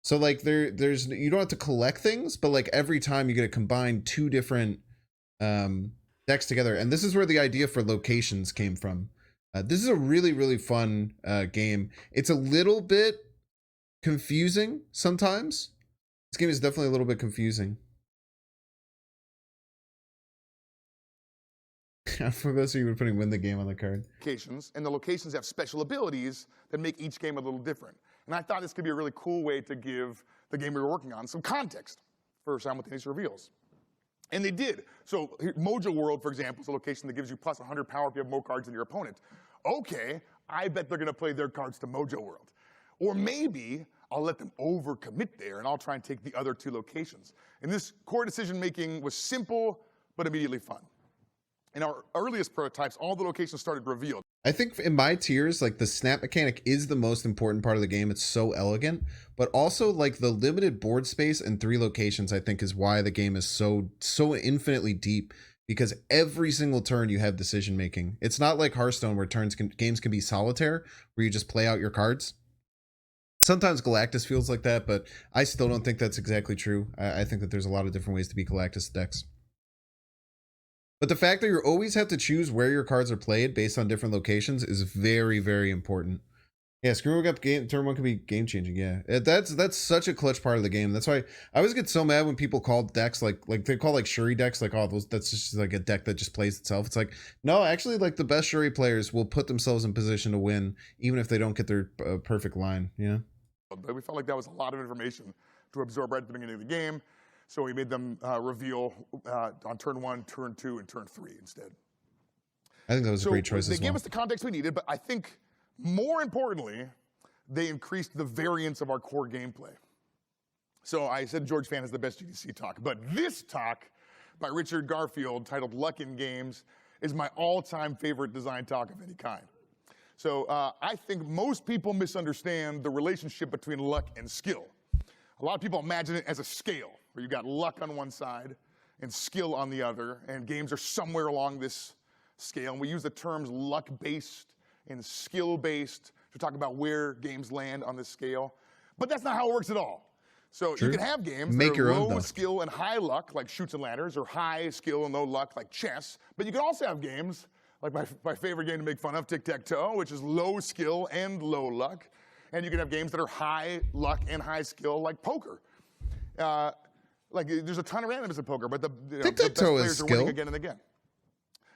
So like there's you don't have to collect things, but like every time you get to combine 2 different decks together. And this is where the idea for locations came from. This is a really, really fun game. It's a little bit confusing sometimes. This game is definitely a little bit confusing. For those of you who are putting win the game on the card. Locations, and the locations have special abilities that make each game a little different. And I thought this could be a really cool way to give the game we were working on some context for simultaneous reveals. And they did. So Mojo World, for example, is a location that gives you plus 100 power if you have more cards than your opponent. Okay, I bet they're going to play their cards to Mojo World. Or maybe I'll let them overcommit there, and I'll try and take the other 2 locations. And this core decision-making was simple, but immediately fun. In our earliest prototypes, all the locations started revealed. I think in my tiers, like the snap mechanic is the most important part of the game. It's so elegant, but also like the limited board space and 3 locations, I think is why the game is so infinitely deep, because every single turn you have decision making. It's not like Hearthstone where games can be solitaire, where you just play out your cards. Sometimes Galactus feels like that, but I still don't think that's exactly true. I think that there's a lot of different ways to be Galactus decks. But the fact that you always have to choose where your cards are played based on different locations is very, very important. Yeah, screwing up turn 1 can be game changing. Yeah, that's such a clutch part of the game. That's why I always get so mad when people call decks like they call like Shuri decks like, oh, that's just like a deck that just plays itself. It's like, no, actually, like the best Shuri players will put themselves in position to win even if they don't get their perfect line. You know. But we felt like that was a lot of information to absorb right at the beginning of the game. So we made them reveal on turn 1, turn 2, and turn 3 instead. I think that was a great choice as well. They gave us the context we needed, but I think more importantly, they increased the variance of our core gameplay. So I said George Fan has the best GDC talk, but this talk by Richard Garfield titled Luck in Games is my all-time favorite design talk of any kind. So I think most people misunderstand the relationship between luck and skill. A lot of people imagine it as a scale, where you got luck on one side and skill on the other, and games are somewhere along this scale. And we use the terms luck-based and skill-based to talk about where games land on this scale. But that's not how it works at all. So True. You can have games Make that your are own low luck. skill and high luck, like Chutes and Ladders, or high skill and low luck, like chess. But you can also have games, like my favorite game to make fun of, Tic-Tac-Toe, which is low skill and low luck. And you can have games that are high luck and high skill, like poker. Like there's a ton of randomness in poker, but the best players are winning again and again.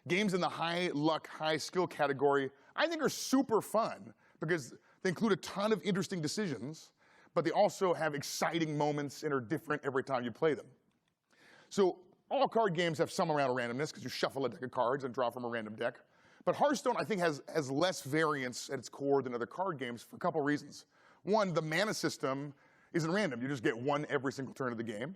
Games in the high luck, high skill category, I think are super fun because they include a ton of interesting decisions, but they also have exciting moments and are different every time you play them. So all card games have some amount of randomness because you shuffle a deck of cards and draw from a random deck. But Hearthstone, I think, has less variance at its core than other card games for a couple reasons. One, the mana system isn't random. You just get one every single turn of the game.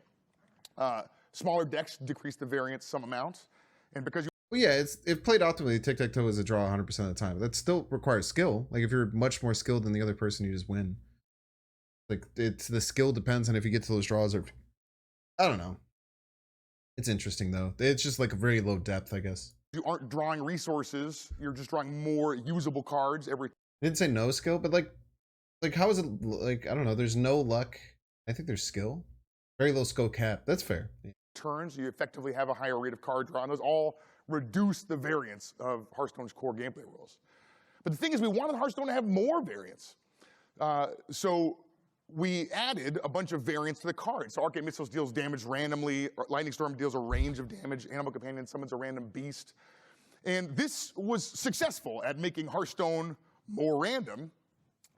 Smaller decks decrease the variance some amount. And because Well, yeah, if played optimally, tic-tac-toe is a draw 100% of the time. That still requires skill. Like if you're much more skilled than the other person, you just win. Like it's the skill depends on if you get to those draws or I don't know. It's interesting though. It's just like a very low depth, I guess. you aren't drawing resources, you're just drawing more usable cards every I didn't say no skill, but like how is it like I don't know, there's no luck. I think there's skill. Very low skill cap. That's fair. turns. You effectively have a higher rate of card draw, and those all reduce the variance of Hearthstone's core gameplay rules. But the thing is, we wanted Hearthstone to have more variance. So we added a bunch of variants to the cards. So Arcane Missiles deals damage randomly, Lightning Storm deals a range of damage, Animal Companion summons a random beast. And this was successful at making Hearthstone more random,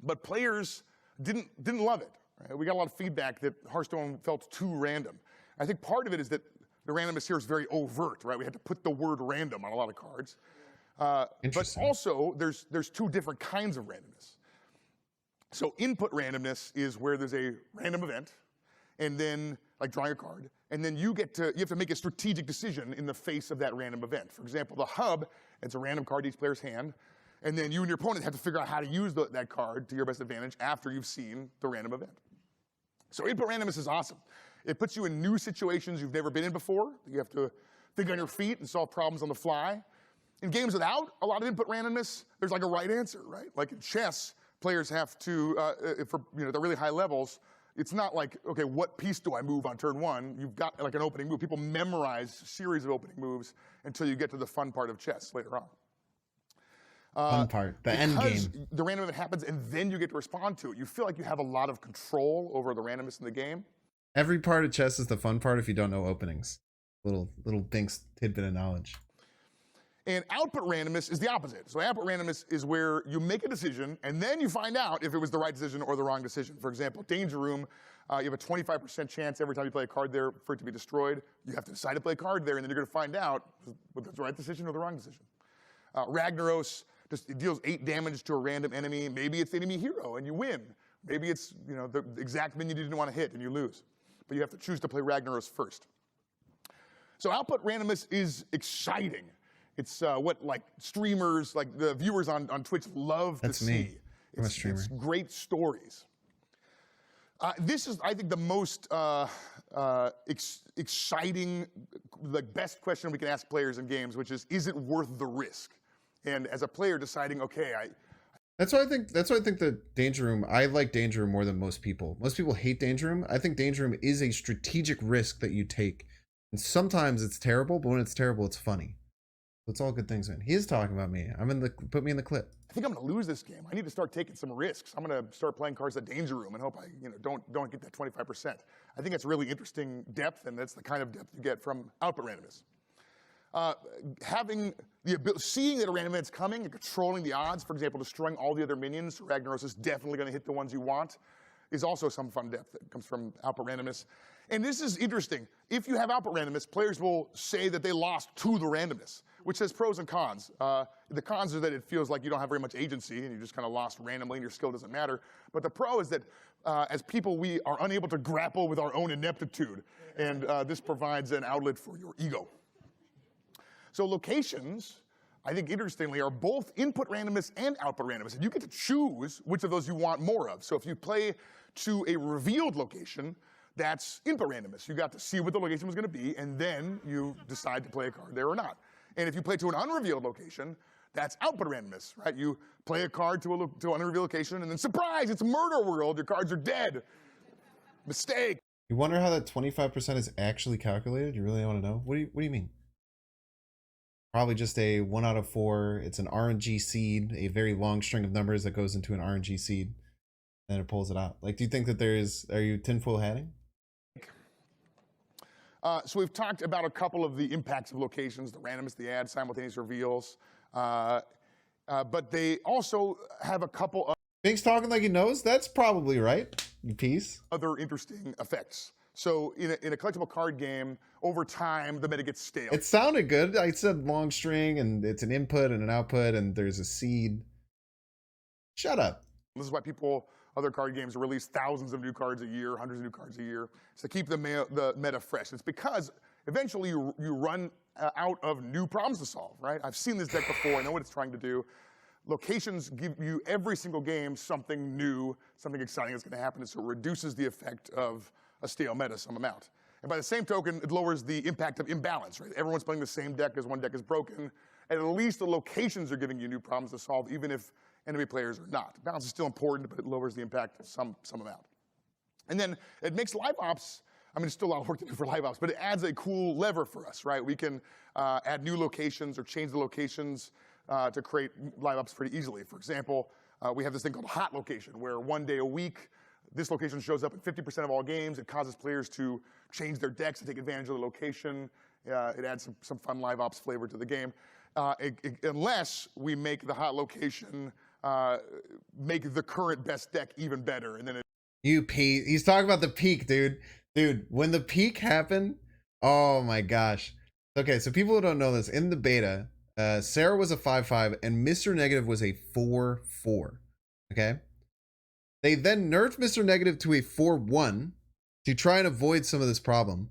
but players didn't love it. Right? We got a lot of feedback that Hearthstone felt too random. I think part of it is that the randomness here is very overt, right? We had to put the word random on a lot of cards. But also, there's two different kinds of randomness. So input randomness is where there's a random event, and then like drawing a card, and then you have to make a strategic decision in the face of that random event. For example, the hub, it's a random card in each player's hand, and then you and your opponent have to figure out how to use that card to your best advantage after you've seen the random event. So input randomness is awesome. It puts you in new situations you've never been in before. You have to think on your feet and solve problems on the fly. In games without a lot of input randomness, there's like a right answer, right? Like in chess, players have to, for the really high levels, it's not like, okay, what piece do I move on turn one? You've got like an opening move. People memorize a series of opening moves until you get to the fun part of chess later on. Fun part, the end game. The random event happens and then you get to respond to it. You feel like you have a lot of control over the randomness in the game. Every part of chess is the fun part if you don't know openings. Little Dink's tidbit of knowledge. And output randomness is the opposite. So output randomness is where you make a decision and then you find out if it was the right decision or the wrong decision. For example, Danger Room, you have a 25% chance every time you play a card there for it to be destroyed. You have to decide to play a card there and then you're going to find out whether it's the right decision or the wrong decision. Ragnaros, it deals 8 damage to a random enemy. Maybe it's the enemy hero and you win. Maybe it's the exact minion you didn't want to hit and you lose. But you have to choose to play Ragnaros first. So output randomness is exciting. It's what like streamers, like the viewers on Twitch love to see. Me. I'm a streamer. It's great stories. This is, I think, the most exciting, the best question we can ask players in games, which is it worth the risk? And as a player deciding, okay, That's why I think that Danger Room, I like Danger Room more than most people. Most people hate Danger Room. I think Danger Room is a strategic risk that you take. And sometimes it's terrible, but when it's terrible, it's funny. It's all good things, man. He is talking about me. Put me in the clip. I think I'm going to lose this game. I need to start taking some risks. I'm going to start playing cards at Danger Room and hope I don't get that 25%. I think that's really interesting depth, and that's the kind of depth you get from output randomness. Having the ability, seeing that a random event's coming and controlling the odds, for example, destroying all the other minions, so Ragnaros is definitely going to hit the ones you want, is also some fun depth that comes from output randomness. And this is interesting. If you have output randomness, players will say that they lost to the randomness, which has pros and cons. The cons are that it feels like you don't have very much agency and you just kind of lost randomly and your skill doesn't matter. But the pro is that as people, we are unable to grapple with our own ineptitude. And this provides an outlet for your ego. So locations, I think interestingly, are both input randomness and output randomness. And you get to choose which of those you want more of. So if you play to a revealed location, that's input randomness. You got to see what the location was going to be, and then you decide to play a card there or not. And if you play to an unrevealed location, that's output randomness, right? You play a card to an unrevealed location, and then surprise, it's Murder World. Your cards are dead. Mistake. You wonder how that 25% is actually calculated? You really want to know? What do you mean? Probably just a 1 out of 4. It's an RNG seed, a very long string of numbers that goes into an RNG seed, and it pulls it out. Like, do you think that are you tinfoil hatting? So we've talked about a couple of the impacts of locations, the randomness, the add, simultaneous reveals, but they also have a couple of Pink's talking like he knows. That's probably right. You piece. other interesting effects. So in a collectible card game, over time, the meta gets stale. It sounded good. I said long string, and it's an input and an output, and there's a seed. Shut up. This is why other card games release thousands of new cards a year, hundreds of new cards a year, to keep the meta fresh. It's because eventually you run out of new problems to solve, right? I've seen this deck before. I know what it's trying to do. Locations give you every single game something new, something exciting that's going to happen, and so it reduces the effect of a stale meta some amount. And by the same token, it lowers the impact of imbalance, right? Everyone's playing the same deck as one deck is broken. And at least the locations are giving you new problems to solve, even if enemy players are not. Balance is still important, but it lowers the impact some amount. And then it makes live ops, I mean, it's still a lot of work to do for live ops, but it adds a cool lever for us, right? We can add new locations or change the locations to create live ops pretty easily. For example, we have this thing called hot location, where one day a week, this location shows up in 50% of all games. It causes players to change their decks to take advantage of the location. It adds some fun live ops flavor to the game. Unless we make the hot location make the current best deck even better. And then He's talking about the peak, dude. Dude, when the peak happened, oh my gosh. Okay, so people who don't know this, in the beta, Sarah was a 5-5 and Mr. Negative was a 4-4. Okay? They then nerfed Mr. Negative to a 4-1 to try and avoid some of this problem.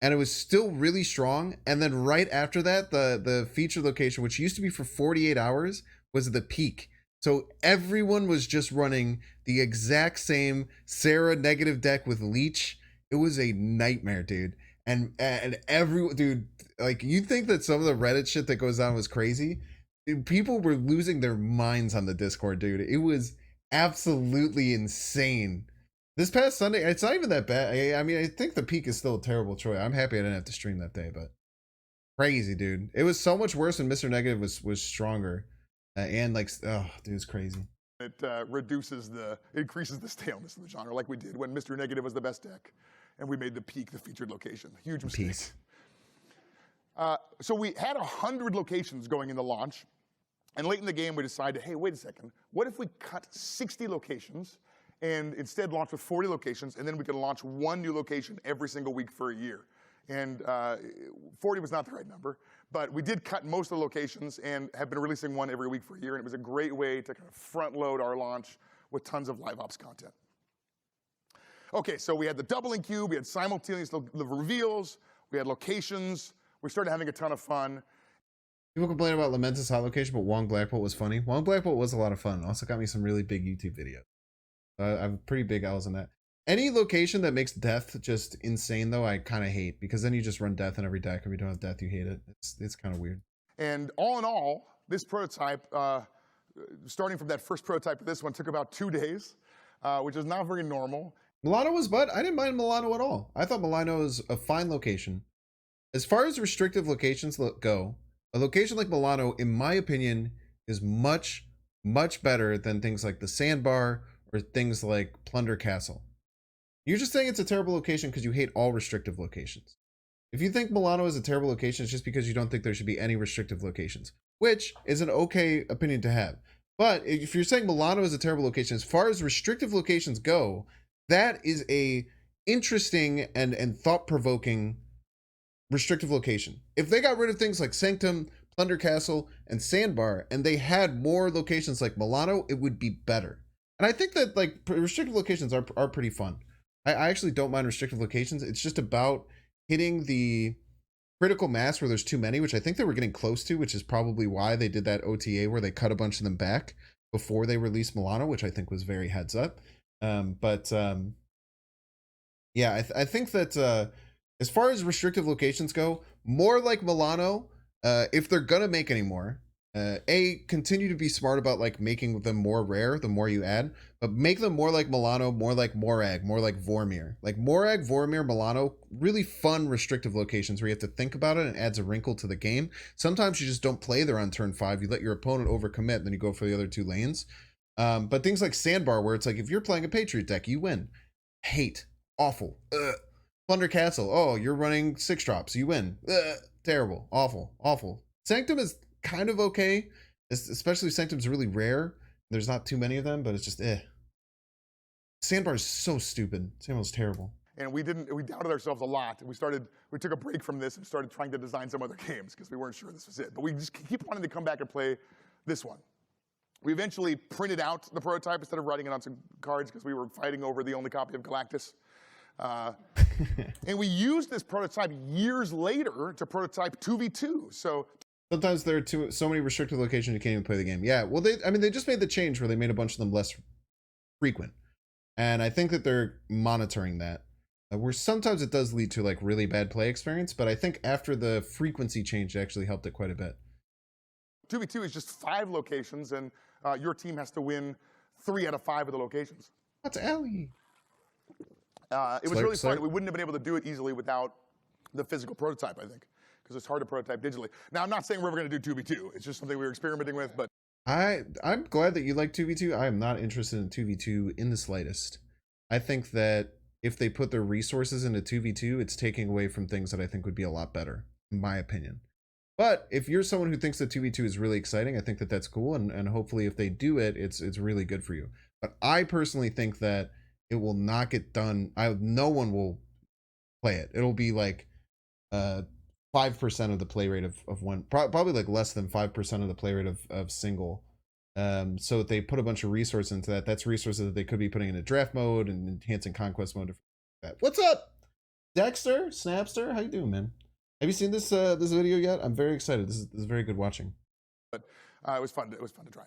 And it was still really strong. And then right after that, the feature location, which used to be for 48 hours, was the peak. So everyone was just running the exact same Sarah Negative deck with Leech. It was a nightmare, dude. And dude, like, you think that some of the Reddit shit that goes on was crazy? Dude, people were losing their minds on the Discord, dude. It was absolutely insane. This past Sunday, it's not even that bad. I mean, I think the peak is still a terrible choice. I'm happy I didn't have to stream that day, but crazy, dude. It was so much worse when Mr. Negative was stronger. And like, oh, dude, it's crazy. It increases the staleness of the genre, like we did when Mr. Negative was the best deck, and we made the peak the featured location. Huge mistake. So we had 100 locations going into launch, and late in the game we decided, hey, wait a second, what if we cut 60 locations and instead launch with 40 locations, and then we can launch one new location every single week for a year. And 40 was not the right number, but we did cut most of the locations and have been releasing one every week for a year, and it was a great way to kind of front load our launch with tons of live ops content. Okay, so we had the doubling cube, we had simultaneous reveals, we had locations, we started having a ton of fun. People complain about Lamentus hot location, but Wong Blackbolt was funny. Wong Blackbolt was a lot of fun. Also got me some really big YouTube videos. I have pretty big L's in that. Any location that makes death just insane, though, I kind of hate, because then you just run death in every deck. If you don't have death, you hate it. It's kind of weird. And all in all, this prototype, starting from that first prototype to this one, took about 2 days, which is not very normal. Milano was bad. I didn't mind Milano at all. I thought Milano was a fine location. As far as restrictive locations go, a location like Milano, in my opinion, is much, much better than things like the Sandbar or things like Plunder Castle. You're just saying it's a terrible location because you hate all restrictive locations. If you think Milano is a terrible location, it's just because you don't think there should be any restrictive locations, which is an okay opinion to have. But if you're saying Milano is a terrible location, as far as restrictive locations go, that is a interesting and thought-provoking restrictive location. If they got rid of things like Sanctum, Plunder Castle, and Sandbar, and they had more locations like Milano, it would be better. And I think that like restrictive locations are pretty fun. I actually don't mind restrictive locations. It's just about hitting the critical mass where there's too many, which I think they were getting close to, which is probably why they did that OTA where they cut a bunch of them back before they released Milano, which I think was very heads up. Yeah, I think that as far as restrictive locations go, more like Milano, if they're gonna make any more, continue to be smart about like making them more rare the more you add, but make them more like Milano, more like Morag, more like Vormir. Like Morag, Vormir, Milano, really fun restrictive locations where you have to think about it and adds a wrinkle to the game. Sometimes you just don't play there on turn 5. You let your opponent overcommit, then you go for the other 2 lanes. But things like Sandbar, where it's like if you're playing a Patriot deck, you win. Hate. Awful. Plunder Castle. Oh, you're running 6 drops. You win. Terrible. Awful. Awful. Sanctum is kind of okay, especially Sanctum's really rare. There's not too many of them, but it's just Sandbar is so stupid. Sandbar's terrible. And we doubted ourselves a lot. We took a break from this and started trying to design some other games because we weren't sure this was it. But we just keep wanting to come back and play this one. We eventually printed out the prototype instead of writing it on some cards because we were fighting over the only copy of Galactus. And we used this prototype years later to prototype 2v2. So sometimes there are so many restricted locations you can't even play the game. Yeah, well, they just made the change where they made a bunch of them less frequent. And I think that they're monitoring that. Where sometimes it does lead to like really bad play experience, but I think after the frequency change, it actually helped it quite a bit. 2v2 is just 5 locations, and your team has to win 3 out of 5 of the locations. That's Ellie. It was really fun. We wouldn't have been able to do it easily without the physical prototype, I think, because it's hard to prototype digitally. Now, I'm not saying we're ever going to do 2v2. It's just something we were experimenting with, but I'm glad that you like 2v2. I am not interested in 2v2 in the slightest. I think that if they put their resources into 2v2, it's taking away from things that I think would be a lot better, in my opinion. But if you're someone who thinks that 2v2 is really exciting, I think that that's cool, and hopefully if they do it, it's really good for you. But I personally think that it will not get done. No one will play it. It'll be like 5% of the play rate of one, probably like less than 5% of the play rate of single. So if they put a bunch of resources into that, that's resources that they could be putting into draft mode and enhancing conquest mode. What's up, Dexter, Snapster? How you doing, man? Have you seen this this video yet? I'm very excited. This is very good watching. But it was fun. It was fun to try.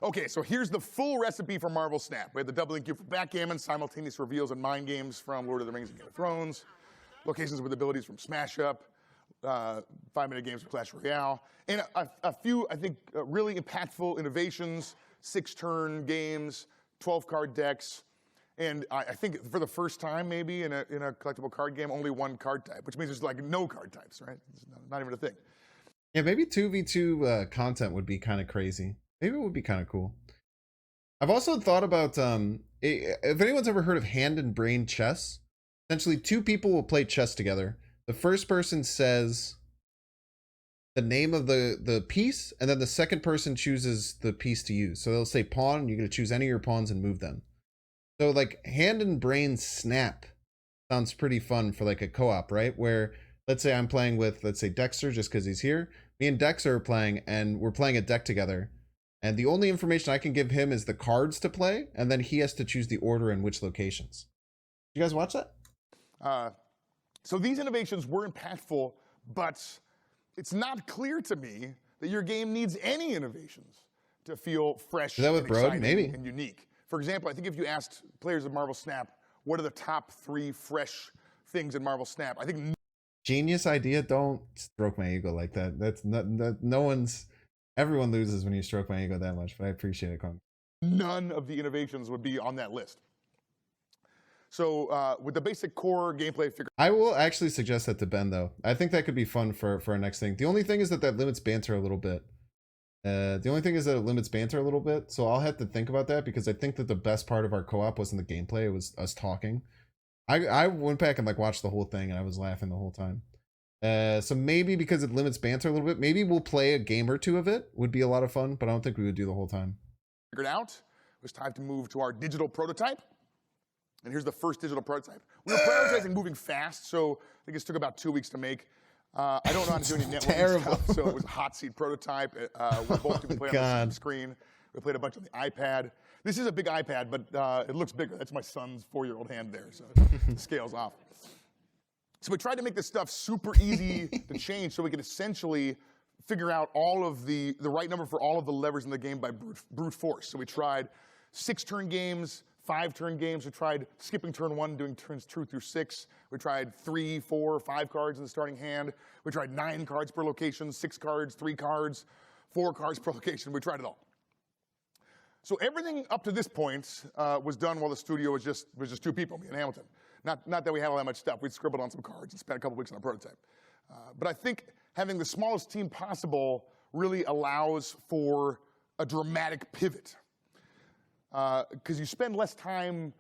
Okay, so here's the full recipe for Marvel Snap. We have the doubling cube for backgammon, simultaneous reveals and mind games from Lord of the Rings and Game of Thrones, locations with abilities from Smash Up, 5-minute games for Clash Royale, and a few, I think, really impactful innovations, 6-turn games, 12-card decks, and I think for the first time maybe in a collectible card game, only 1 card type, which means there's like no card types, right? It's not even a thing. Yeah, maybe 2v2 content would be kind of crazy. Maybe it would be kind of cool. I've also thought about, if anyone's ever heard of hand and brain chess, essentially 2 people will play chess together. The first person says the name of the piece, and then the second person chooses the piece to use. So they'll say pawn, and you're going to choose any of your pawns and move them. So like hand and brain snap sounds pretty fun for like a co-op, right? Where let's say I'm playing with, let's say Dexter, just because he's here. Me and Dexter are playing, and we're playing a deck together. And the only information I can give him is the cards to play, and then he has to choose the order in which locations. You guys watch that? So these innovations were impactful, but it's not clear to me that your game needs any innovations to feel fresh and exciting maybe. And unique. For example, I think if you asked players of Marvel Snap, what are the top 3 fresh things in Marvel Snap? I think genius idea. Don't stroke my ego like that. That's not no one's. Everyone loses when you stroke my ego that much, but I appreciate it, Con. None of the innovations would be on that list. So with the basic core gameplay figure, I will actually suggest that to Ben, though. I think that could be fun for our next thing. The only thing is that limits banter a little bit. So I'll have to think about that, because I think that the best part of our co-op wasn't the gameplay. It was us talking. I went back and like watched the whole thing, and I was laughing the whole time. So maybe because it limits banter a little bit, maybe we'll play a game or 2 of it. Would be a lot of fun, but I don't think we would do the whole time. Figured out, it was time to move to our digital prototype. And here's the first digital prototype. We were prioritizing moving fast, so I think it took about 2 weeks to make. I don't know how to do any networking stuff, so it was a hot seat prototype. We both could play on the same screen. We played a bunch on the iPad. This is a big iPad, but it looks bigger. That's my son's 4-year-old hand there, so it scales off. So we tried to make this stuff super easy to change, so we could essentially figure out all of the right number for all of the levers in the game by brute force. So we tried 6-turn games, 5-turn games. We tried skipping turn 1, doing turns 2 through 6. We tried 3, 4, 5 cards in the starting hand. We tried 9 cards per location, 6 cards, 3 cards, 4 cards per location. We tried it all. So everything up to this point was done while the studio was just 2 people, me and Hamilton. Not that we had all that much stuff. We'd scribbled on some cards and spent a couple weeks on a prototype. But I think having the smallest team possible really allows for a dramatic pivot. Because you spend less time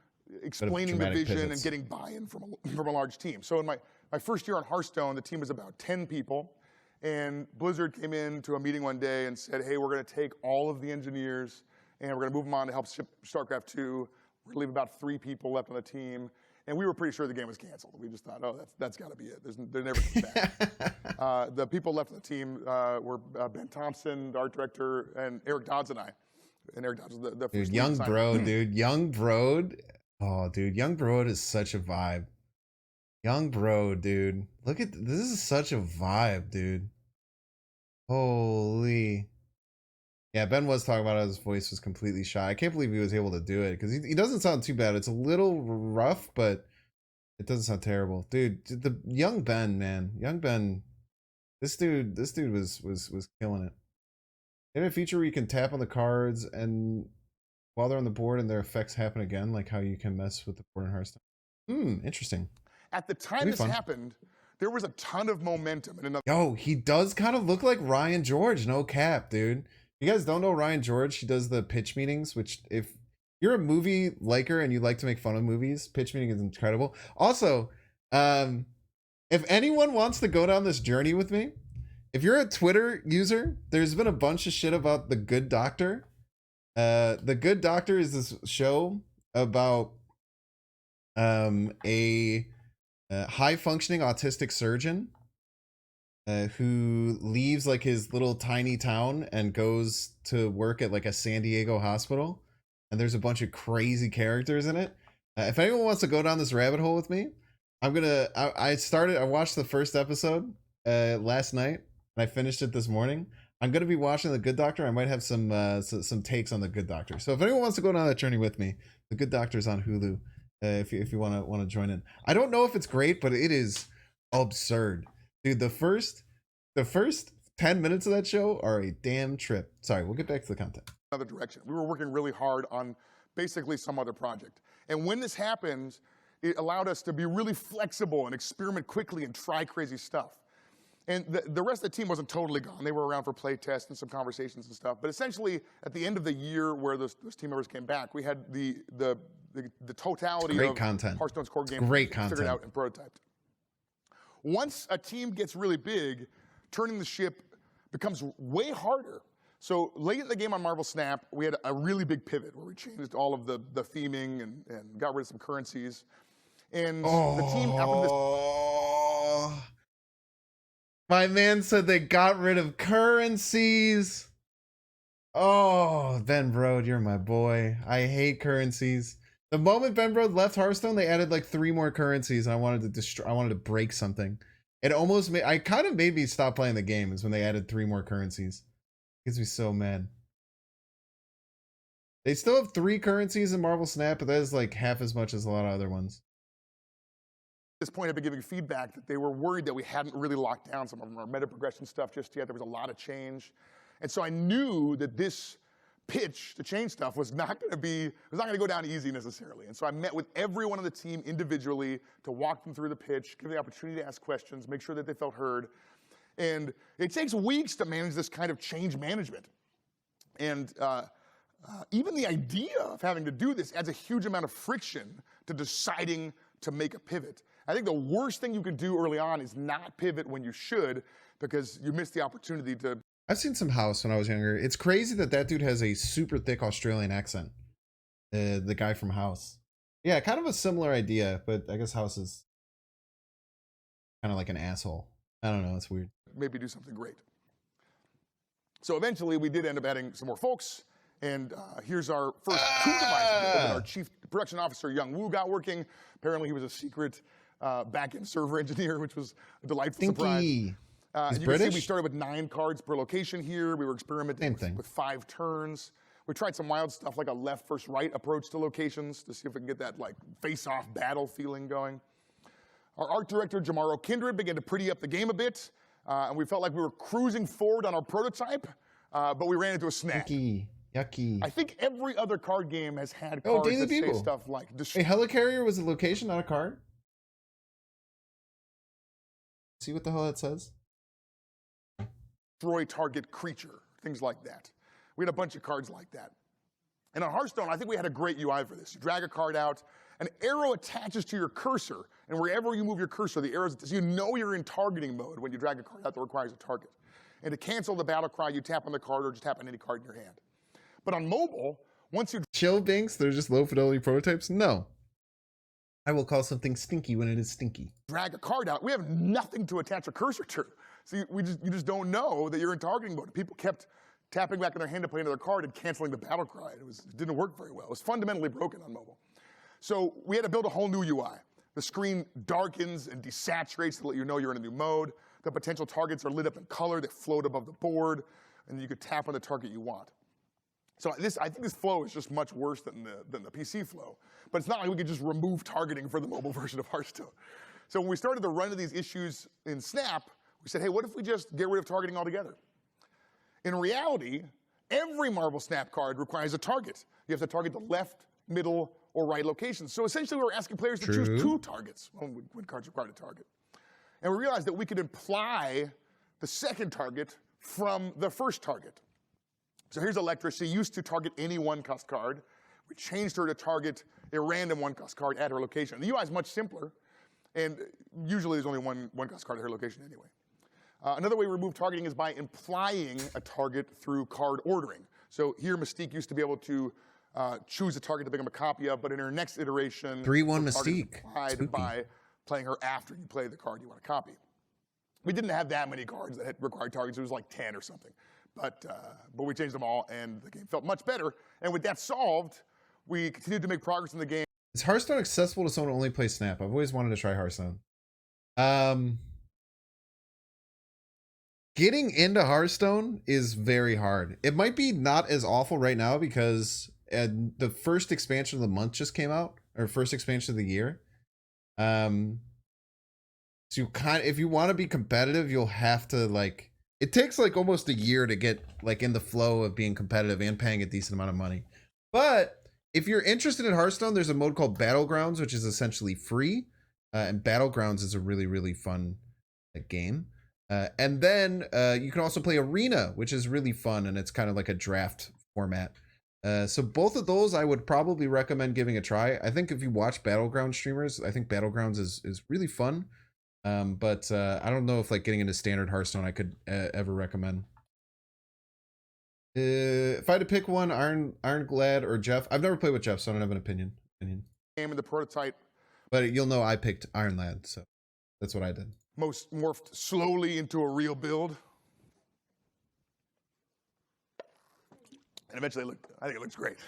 explaining the vision and getting buy-in from a large team. So in my first year on Hearthstone, the team was about 10 people. And Blizzard came in to a meeting one day and said, hey, we're going to take all of the engineers and we're going to move them on to help ship StarCraft 2. We're going to leave about 3 people left on the team. And we were pretty sure the game was canceled. We just thought, oh, that's got to be it. They're never coming back. The people left on the team were Ben Thompson, the art director, and Eric Dodds and I. And Eric Dodds was the first Dude, Young designer. Brode, dude. Young Brode. Oh, dude. Young Brode is such a vibe. Young Brode, dude. Look at this is such a vibe, dude. Holy. Yeah, Ben was talking about how his voice was completely shy. I can't believe he was able to do it because he doesn't sound too bad. It's a little rough, but it doesn't sound terrible. Dude, the young Ben, man. Young Ben. This dude was killing it. They had a feature where you can tap on the cards and while they're on the board and their effects happen again, like how you can mess with the board in Hearthstone. Interesting. At the time this happened, there was a ton of momentum. Yo, he does kind of look like Ryan George, no cap, dude. You guys don't know Ryan George? He does the pitch meetings, which if you're a movie liker and you like to make fun of movies, pitch meeting is incredible. Also, if anyone wants to go down this journey with me, if you're a Twitter user, there's been a bunch of shit about The Good Doctor. The Good Doctor is this show about a high functioning autistic surgeon who leaves like his little tiny town and goes to work at like a San Diego hospital, and there's a bunch of crazy characters in it. If anyone wants to go down this rabbit hole with me, I watched the first episode last night and I finished it this morning. I'm gonna be watching The Good Doctor. I might have some takes on The Good Doctor. So if anyone wants to go down that journey with me, The Good Doctor's on Hulu. If you want to join in, I don't know if it's great, but it is absurd, dude. The first 10 minutes of that show are a damn trip. Sorry, we'll get back to the content. Another direction. We were working really hard on basically some other project, and when this happened, it allowed us to be really flexible and experiment quickly and try crazy stuff. And the rest of the team wasn't totally gone. They were around for play tests and some conversations and stuff. But essentially, at the end of the year where those team members came back, we had the totality of content. Hearthstone's core game figured out and prototyped. Once a team gets really big, turning the ship becomes way harder. So late in the game on Marvel Snap, we had a really big pivot where we changed all of the theming and got rid of some currencies. And the team, after this... My man said they got rid of currencies. Oh, Ben Brode, you're my boy. I hate currencies. The moment Ben Brode left Hearthstone, they added like 3 more currencies, and I wanted to break something. It almost kind of made me stop playing the game is when they added 3 more currencies. It gets me so mad. They still have 3 currencies in Marvel Snap, but that is like half as much as a lot of other ones. At this point, I've been giving feedback that they were worried that we hadn't really locked down some of our meta progression stuff just yet. There was a lot of change. And so I knew that this pitch to change stuff was not going to go down easy necessarily. And so I met with everyone on the team individually to walk them through the pitch, give them the opportunity to ask questions, make sure that they felt heard. And it takes weeks to manage this kind of change management. And even the idea of having to do this adds a huge amount of friction to deciding to make a pivot. I think the worst thing you can do early on is not pivot when you should, because you miss the opportunity to... I've seen some House when I was younger. It's crazy that dude has a super thick Australian accent. The guy from House. Yeah, kind of a similar idea, but I guess House is kind of like an asshole. I don't know, it's weird. Maybe do something great. So eventually we did end up adding some more folks, and here's our first 2 devices that our chief production officer, Young Woo, got working. Apparently he was a secret back-end server engineer, which was a delightful surprise. He's you British? can see we started with 9 cards per location here. We were experimenting with 5 turns. We tried some wild stuff like a left versus right approach to locations to see if we can get that like face-off battle feeling going. Our art director, Jamaro Kindred, began to pretty up the game a bit, and we felt like we were cruising forward on our prototype, but we ran into a snag. Yucky. I think every other card game has had cards that say stuff like... Hey, Helicarrier was a location, not a card? See what the hell that says? Destroy target creature, things like that. We had a bunch of cards like that. And on Hearthstone, I think we had a great UI for this. You drag a card out, an arrow attaches to your cursor, and wherever you move your cursor, the arrows, so you know you're in targeting mode when you drag a card out that requires a target. And to cancel the battle cry, you tap on the card or just tap on any card in your hand. But on mobile, once you... Chill Binks, they're just low fidelity prototypes? No. I will call something stinky when it is stinky. Drag a card out. We have nothing to attach a cursor to. So you just don't know that you're in targeting mode. People kept tapping back in their hand to play another card and canceling the battle cry. It didn't work very well. It was fundamentally broken on mobile. So we had to build a whole new UI. The screen darkens and desaturates to let you know you're in a new mode. The potential targets are lit up in color. They float above the board, and you could tap on the target you want. So I think this flow is just much worse than the PC flow. But it's not like we could just remove targeting for the mobile version of Hearthstone. So when we started to run into these issues in Snap, we said, hey, what if we just get rid of targeting altogether? In reality, every Marvel Snap card requires a target. You have to target the left, middle, or right locations. So essentially, we were asking players to choose 2 targets when cards required a target. And we realized that we could imply the second target from the first target. So here's Electra. She used to target any one-cost card. We changed her to target a random one-cost card at her location. The UI is much simpler, and usually there's only one-cost card at her location anyway. Another way we remove targeting is by implying a target through card ordering. So here, Mystique used to be able to choose a target to become a copy of, but in her next iteration, 3-1 Mystique. Implied by playing her after you play the card you want to copy. We didn't have that many cards that had required targets. It was like 10 or something. But we changed them all, and the game felt much better. And with that solved, we continued to make progress in the game. Is Hearthstone accessible to someone who only plays Snap? I've always wanted to try Hearthstone. Getting into Hearthstone is very hard. It might be not as awful right now because the first expansion of the month just came out, or first expansion of the year. So you if you want to be competitive, you'll have to like. It takes like almost a year to get like in the flow of being competitive and paying a decent amount of money. But if you're interested in Hearthstone, there's a mode called Battlegrounds, which is essentially free. And Battlegrounds is a really, really fun game. And then you can also play Arena, which is really fun. And it's kind of like a draft format. So both of those I would probably recommend giving a try. I think if you watch Battleground streamers, I think Battlegrounds is really fun. But I don't know if like getting into standard Hearthstone I could ever recommend. If I had to pick one, Ironclad or Jeff. I've never played with Jeff, so I don't have an opinion. Game in the prototype. But you'll know I picked Ironclad, so that's what I did. Most morphed slowly into a real build. And eventually, I think it looks great.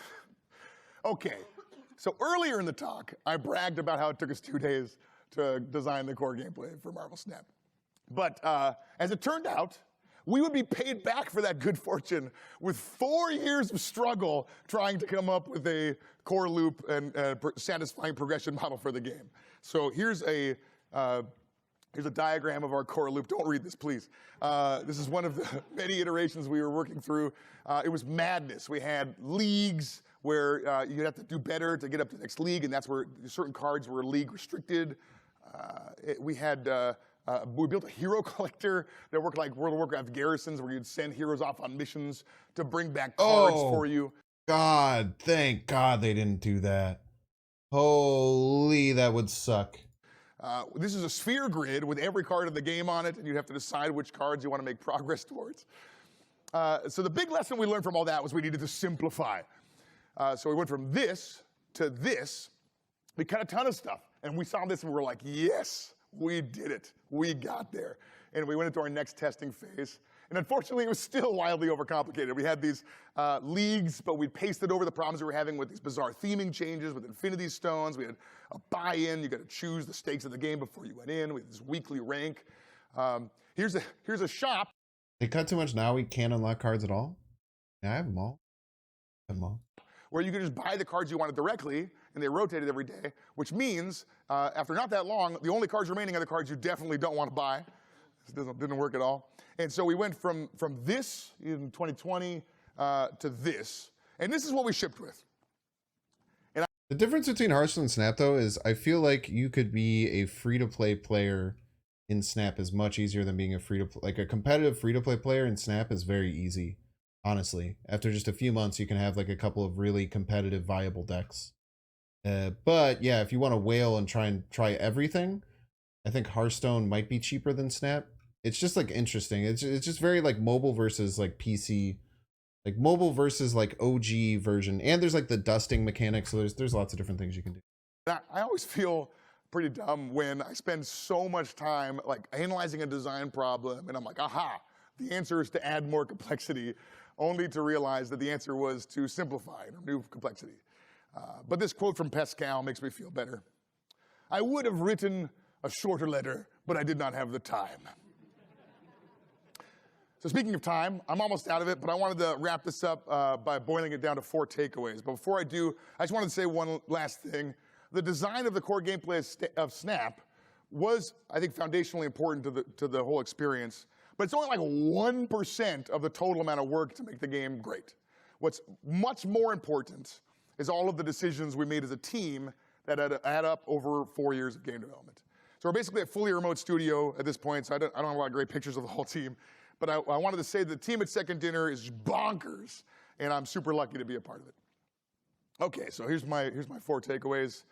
Okay, so earlier in the talk, I bragged about how it took us 2 days to design the core gameplay for Marvel Snap. But as it turned out, we would be paid back for that good fortune with 4 years of struggle trying to come up with a core loop and satisfying progression model for the game. So here's a diagram of our core loop. Don't read this, please. This is one of the many iterations we were working through. It was madness. We had leagues where you'd have to do better to get up to the next league, and that's where certain cards were league restricted. We built a hero collector that worked like World of Warcraft garrisons, where you'd send heroes off on missions to bring back cards for you. God, thank God they didn't do that. Holy, that would suck. This is a sphere grid with every card in the game on it, and you'd have to decide which cards you want to make progress towards. So the big lesson we learned from all that was we needed to simplify. So we went from this to this. We cut a ton of stuff, and we saw this and we were like, yes, we did it. We got there. And we went into our next testing phase. And unfortunately, it was still wildly overcomplicated. We had these leagues, but we pasted over the problems we were having with these bizarre theming changes, with Infinity Stones. We had a buy-in. You got to choose the stakes of the game before you went in. We had this weekly rank. Here's a shop. They cut too much now. We can't unlock cards at all. Yeah, I have them all. Where you could just buy the cards you wanted directly, and they rotated every day, which means after not that long, the only cards remaining are the cards you definitely don't want to buy. This didn't work at all. And so we went from this in 2020 to this. And this is what we shipped with. The difference between Hearthstone and Snap, though, is I feel like you could be a free-to-play player in Snap is much easier than being a free-to-play. Like a competitive free-to-play player in Snap is very easy, honestly. After just a few months, you can have like a couple of really competitive, viable decks. But yeah, if you want to whale and try everything, I think Hearthstone might be cheaper than Snap. It's just like interesting. It's just very like mobile versus like PC, like mobile versus like OG version. And there's like the dusting mechanic. So there's lots of different things you can do. I always feel pretty dumb when I spend so much time like analyzing a design problem and I'm like, aha, the answer is to add more complexity, only to realize that the answer was to simplify and remove complexity. But this quote from Pascal makes me feel better. I would have written a shorter letter, but I did not have the time. So speaking of time, I'm almost out of it, but I wanted to wrap this up by boiling it down to 4 takeaways. But before I do, I just wanted to say one last thing. The design of the core gameplay of Snap was, I think, foundationally important to the whole experience, but it's only like 1% of the total amount of work to make the game great. What's much more important is all of the decisions we made as a team that add up over 4 years of game development. So we're basically a fully remote studio at this point, so I don't have a lot of great pictures of the whole team, but I wanted to say the team at Second Dinner is bonkers, and I'm super lucky to be a part of it. Okay, so here's my 4 takeaways.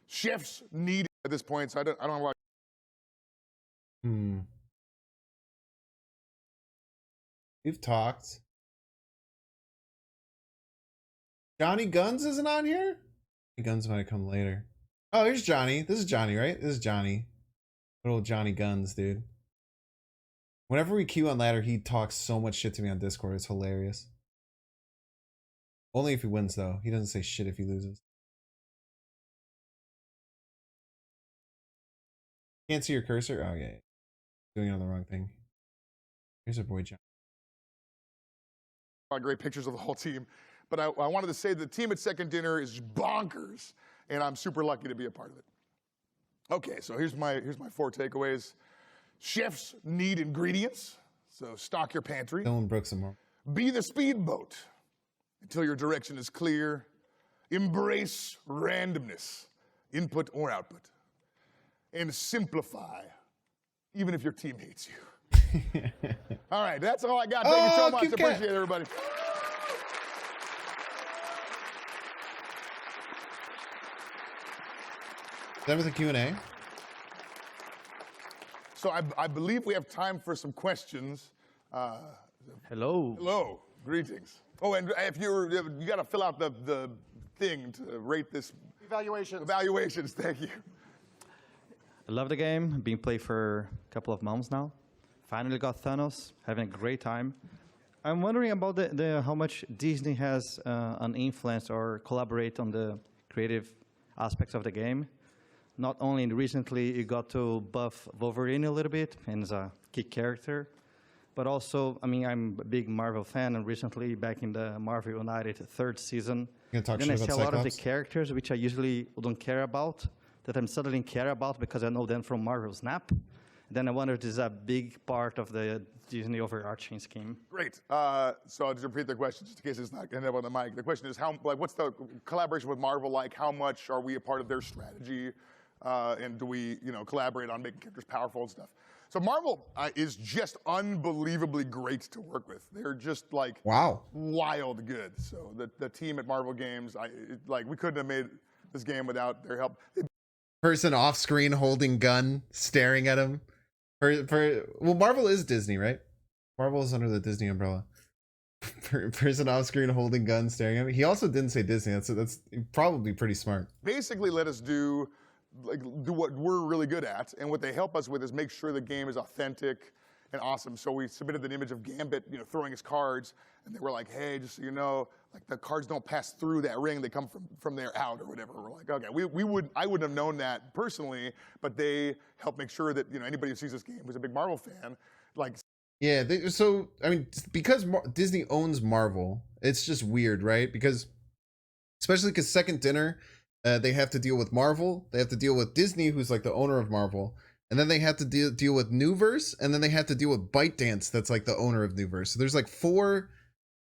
Chefs need at this point, so I don't have a lot. We've talked. Johnny Guns isn't on here? Guns might come later. Oh, here's Johnny. This is Johnny, right? This is Johnny. Good old Johnny Guns, dude. Whenever we queue on ladder, he talks so much shit to me on Discord. It's hilarious. Only if he wins, though. He doesn't say shit if he loses. Can't see your cursor? Oh, yeah. Doing it on the wrong thing. Here's our boy John. A lot of great pictures of the whole team, but I wanted to say the team at Second Dinner is bonkers, and I'm super lucky to be a part of it. Okay, so here's my 4 takeaways. Chefs need ingredients, so stock your pantry. Dylan Brooks some more. Be the speedboat until your direction is clear. Embrace randomness, input or output. And simplify, even if your team hates you. All right, that's all I got. Thank you so much. I appreciate it, everybody. Done with the Q&A? So I believe we have time for some questions. Hello. Hello, greetings. Oh, and if you got to fill out the thing to rate this. Evaluations, thank you. I love the game. Been playing for a couple of months now. Finally got Thanos. Having a great time. I'm wondering about how much Disney has an influence or collaborate on the creative aspects of the game. Not only recently you got to buff Wolverine a little bit and as a key character, but also, I mean, I'm a big Marvel fan, and recently back in the Marvel United 3rd season, then I see a lot of the characters which I usually don't care about, that I'm suddenly care about because I know them from Marvel Snap. Then I wonder if this is a big part of the Disney overarching scheme. Great. So I'll just repeat the question just in case it's not going to end up on the mic. The question is, what's the collaboration with Marvel like? How much are we a part of their strategy? And do we, collaborate on making characters powerful and stuff? So Marvel is just unbelievably great to work with. They're just like wild good. So the team at Marvel Games, we couldn't have made this game without their help. Person off screen holding gun, staring at him. Well, Marvel is Disney, right? Marvel is under the Disney umbrella. Person off screen holding gun, staring at me. He also didn't say Disney. That's probably pretty smart. Basically, let us do what we're really good at, and what they help us with is make sure the game is authentic and awesome. So we submitted an image of Gambit, throwing his cards, and they were like, "Hey, just so you know, like the cards don't pass through that ring; they come from there out or whatever." We're like, "Okay, I wouldn't have known that personally, but they help make sure that anybody who sees this game who's a big Marvel fan, like." Yeah, because Disney owns Marvel, it's just weird, right? Especially because Second Dinner. They have to deal with Marvel. They have to deal with Disney, who's like the owner of Marvel. And then they have to deal with Newverse. And then they have to deal with ByteDance, that's like the owner of Newverse. So there's like 4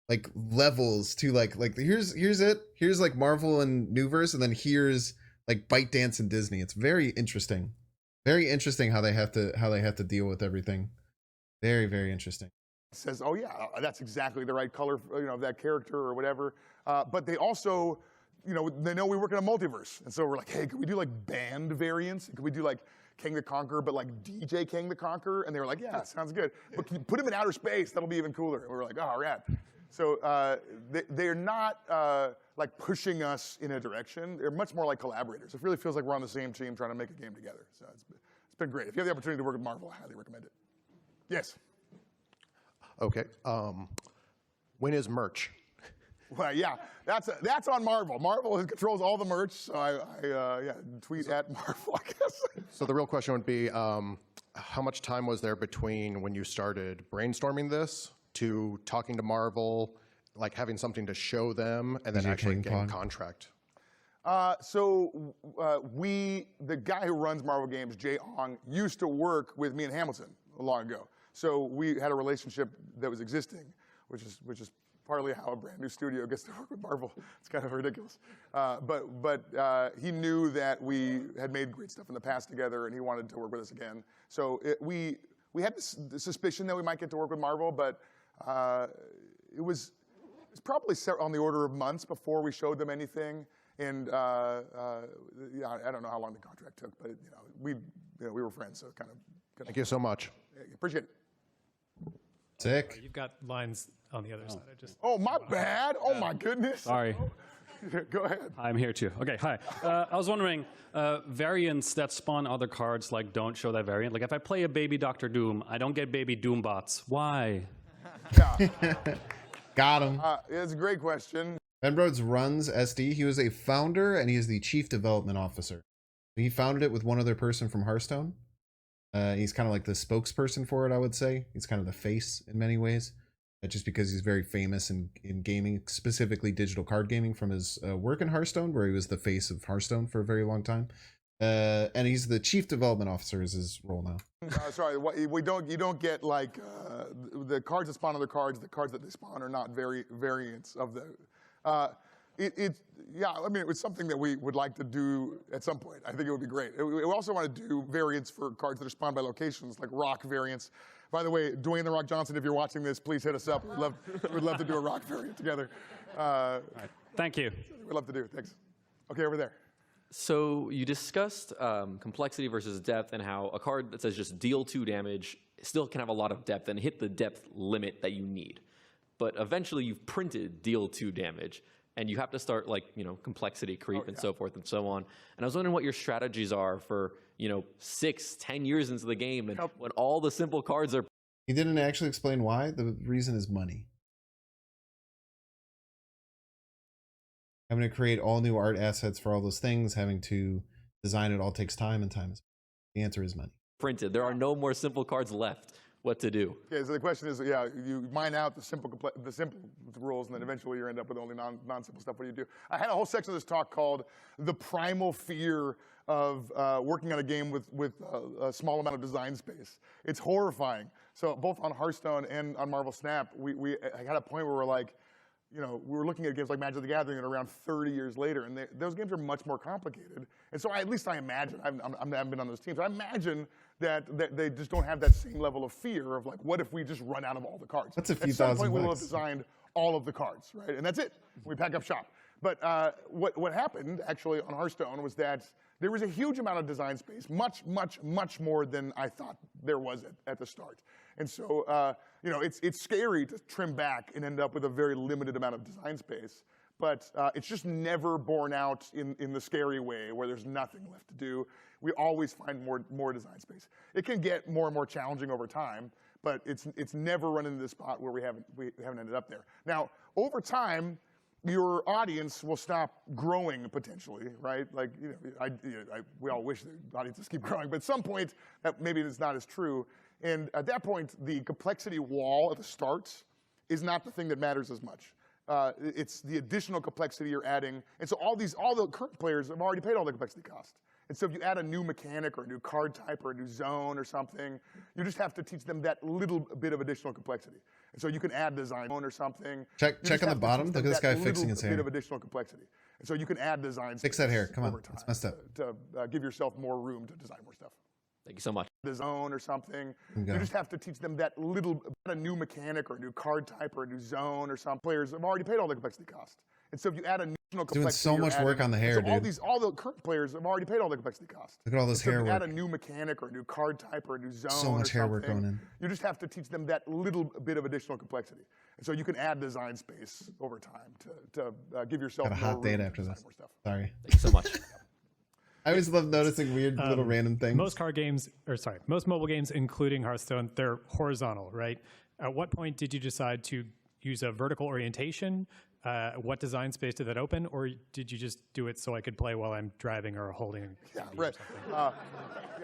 like levels to like here's it. Here's like Marvel and Newverse. And then here's like ByteDance and Disney. It's very interesting. Very interesting how they have to deal with everything. Very, very interesting. Says, oh yeah, that's exactly the right color, of that character or whatever. But they also, they know we work in a multiverse. And so we're like, hey, could we do like band variants? Could we do like King the Conqueror, but like DJ King the Conqueror? And they were like, yeah, sounds good. But can you put him in outer space? That'll be even cooler. And we were like, oh, rad. So they're not like pushing us in a direction. They're much more like collaborators. It really feels like we're on the same team trying to make a game together. So it's been great. If you have the opportunity to work with Marvel, I highly recommend it. Yes. Okay. When is merch? Well, yeah, that's on Marvel. Marvel controls all the merch, so I tweet at Marvel, I guess. So the real question would be, how much time was there between when you started brainstorming this to talking to Marvel, like having something to show them, and then actually getting contract? So the guy who runs Marvel Games, Jay Ong, used to work with me and Hamilton long ago. So we had a relationship that was existing, which is partly how a brand new studio gets to work with Marvel. It's kind of ridiculous. But he knew that we had made great stuff in the past together, and he wanted to work with us again. So we had the suspicion that we might get to work with Marvel, but it was probably on the order of months before we showed them anything. And yeah, I don't know how long the contract took, but we were friends, so kind of. Thank you so much. Appreciate it. Sick. You've got lines on the other side. Oh, my bad. Oh, my goodness. Sorry. Go ahead. I'm here too. Okay, hi. I was wondering, variants that spawn other cards, like, don't show that variant. Like, if I play a baby Doctor Doom, I don't get baby Doom bots. Why? Yeah. Got him. It's a great question. Ben Brode runs SD. He was a founder, and he is the chief development officer. He founded it with one other person from Hearthstone. He's kind of like the spokesperson for it, I would say. He's kind of the face in many ways, just because he's very famous in gaming, specifically digital card gaming, from his work in Hearthstone, where he was the face of Hearthstone for a very long time. And he's the chief development officer is his role now. Sorry, you don't get like the cards that spawn other cards. The cards that they spawn are not variants of the. Yeah, I mean, it was something that we would like to do at some point. I think it would be great. We also want to do variants for cards that are spawned by locations, like rock variants. By the way, Dwayne "The Rock" Johnson, if you're watching this, please hit us up. We'd love to do a rock variant together. All right. Thank you. We'd love to do it. Thanks. Okay, over there. So you discussed complexity versus depth, and how a card that says just deal 2 damage still can have a lot of depth and hit the depth limit that you need. But eventually you've printed deal 2 damage, and you have to start, like, complexity creep and so forth and so on. And I was wondering what your strategies are for 6-10 years into the game, and when all the simple cards are. He didn't actually explain why. The reason is money. Having to create all new art assets for all those things, having to design it all takes time, and time is. The answer is money. Printed. There are no more simple cards left. What to do? Okay, so the question is, yeah, you mine out the simple rules, and then eventually you end up with only non-simple stuff. What do you do? I had a whole section of this talk called "The Primal Fear of Working on a Game with a Small Amount of Design Space." It's horrifying. So both on Hearthstone and on Marvel Snap, we had a point where we're like, we were looking at games like Magic the Gathering that are around 30 years later, and those games are much more complicated. And so at least I imagine, I haven't been on those teams, I imagine that they just don't have that same level of fear of, like, what if we just run out of all the cards? That's a few At some thousand point, we'll have bucks. designed all of the cards, right? And that's it. We pack up shop. But what happened, actually, on Hearthstone was that there was a huge amount of design space, much, much, much more than I thought there was at the start. And so, it's scary to trim back and end up with a very limited amount of design space. But it's just never borne out in the scary way where there's nothing left to do. We always find more design space. It can get more and more challenging over time, but it's never run into this spot where we haven't ended up there. Now, over time, your audience will stop growing potentially, right? Like, we all wish the audiences keep growing, but at some point, maybe it's not as true. And at that point, the complexity wall at the start is not the thing that matters as much. It's the additional complexity you're adding. And so all the current players have already paid all the complexity cost. And so if you add a new mechanic or a new card type or a new zone or something, you just have to teach them that little bit of additional complexity. And so you can add design or something. Check on the bottom. Look at this guy fixing his hair. Bit of additional complexity. And so you can add design. Fix that hair. Come on. It's messed up. To give yourself more room to design more stuff. Thank you so much. The zone or something. You just have to teach them that little, a new mechanic or a new card type or a new zone or some players have already paid all the complexity cost. And so if you add a new Doing so much work on the hair, dude. All the current players have already paid all the complexity cost. Look at all this hair work. Add a new mechanic or a new card type or a new zone. So much hair work going in. You just have to teach them that little bit of additional complexity, and so you can add design space over time to give yourself. Got a hot date after this. Sorry. Thank you so much. I always love noticing weird little random things. Most mobile games, including Hearthstone, they're horizontal, right? At what point did you decide to use a vertical orientation? What design space did that open, or did you just do it so I could play while I'm driving or holding? Yeah, right.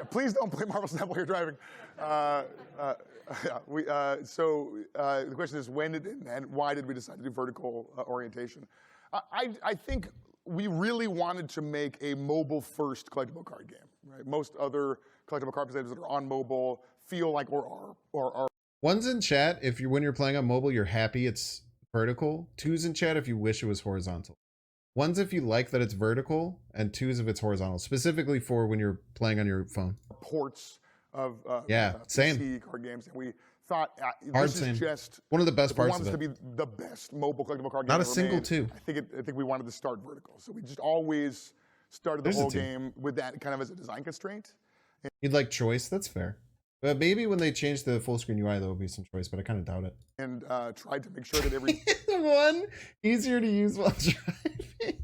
Please don't play Marvel Snap while you're driving. The question is, when did and why did we decide to do vertical orientation? I think we really wanted to make a mobile-first collectible card game. Right? Most other collectible card games that are on mobile feel like or are. One's in chat if when you're playing on mobile, you're happy it's vertical. Two's in chat if you wish it was horizontal. One's if you like that it's vertical, and two's if it's horizontal, specifically for when you're playing on your phone. Ports of same PC card games, and we thought this is just one of the best parts of it. To be the best mobile collectible card game. Not a single two. I think we wanted to start vertical, so we just always started the whole game with that kind of as a design constraint. You'd like choice? That's fair. But maybe when they change the full screen UI, there will be some choice, but I kind of doubt it. And tried to make sure that every one easier to use while driving.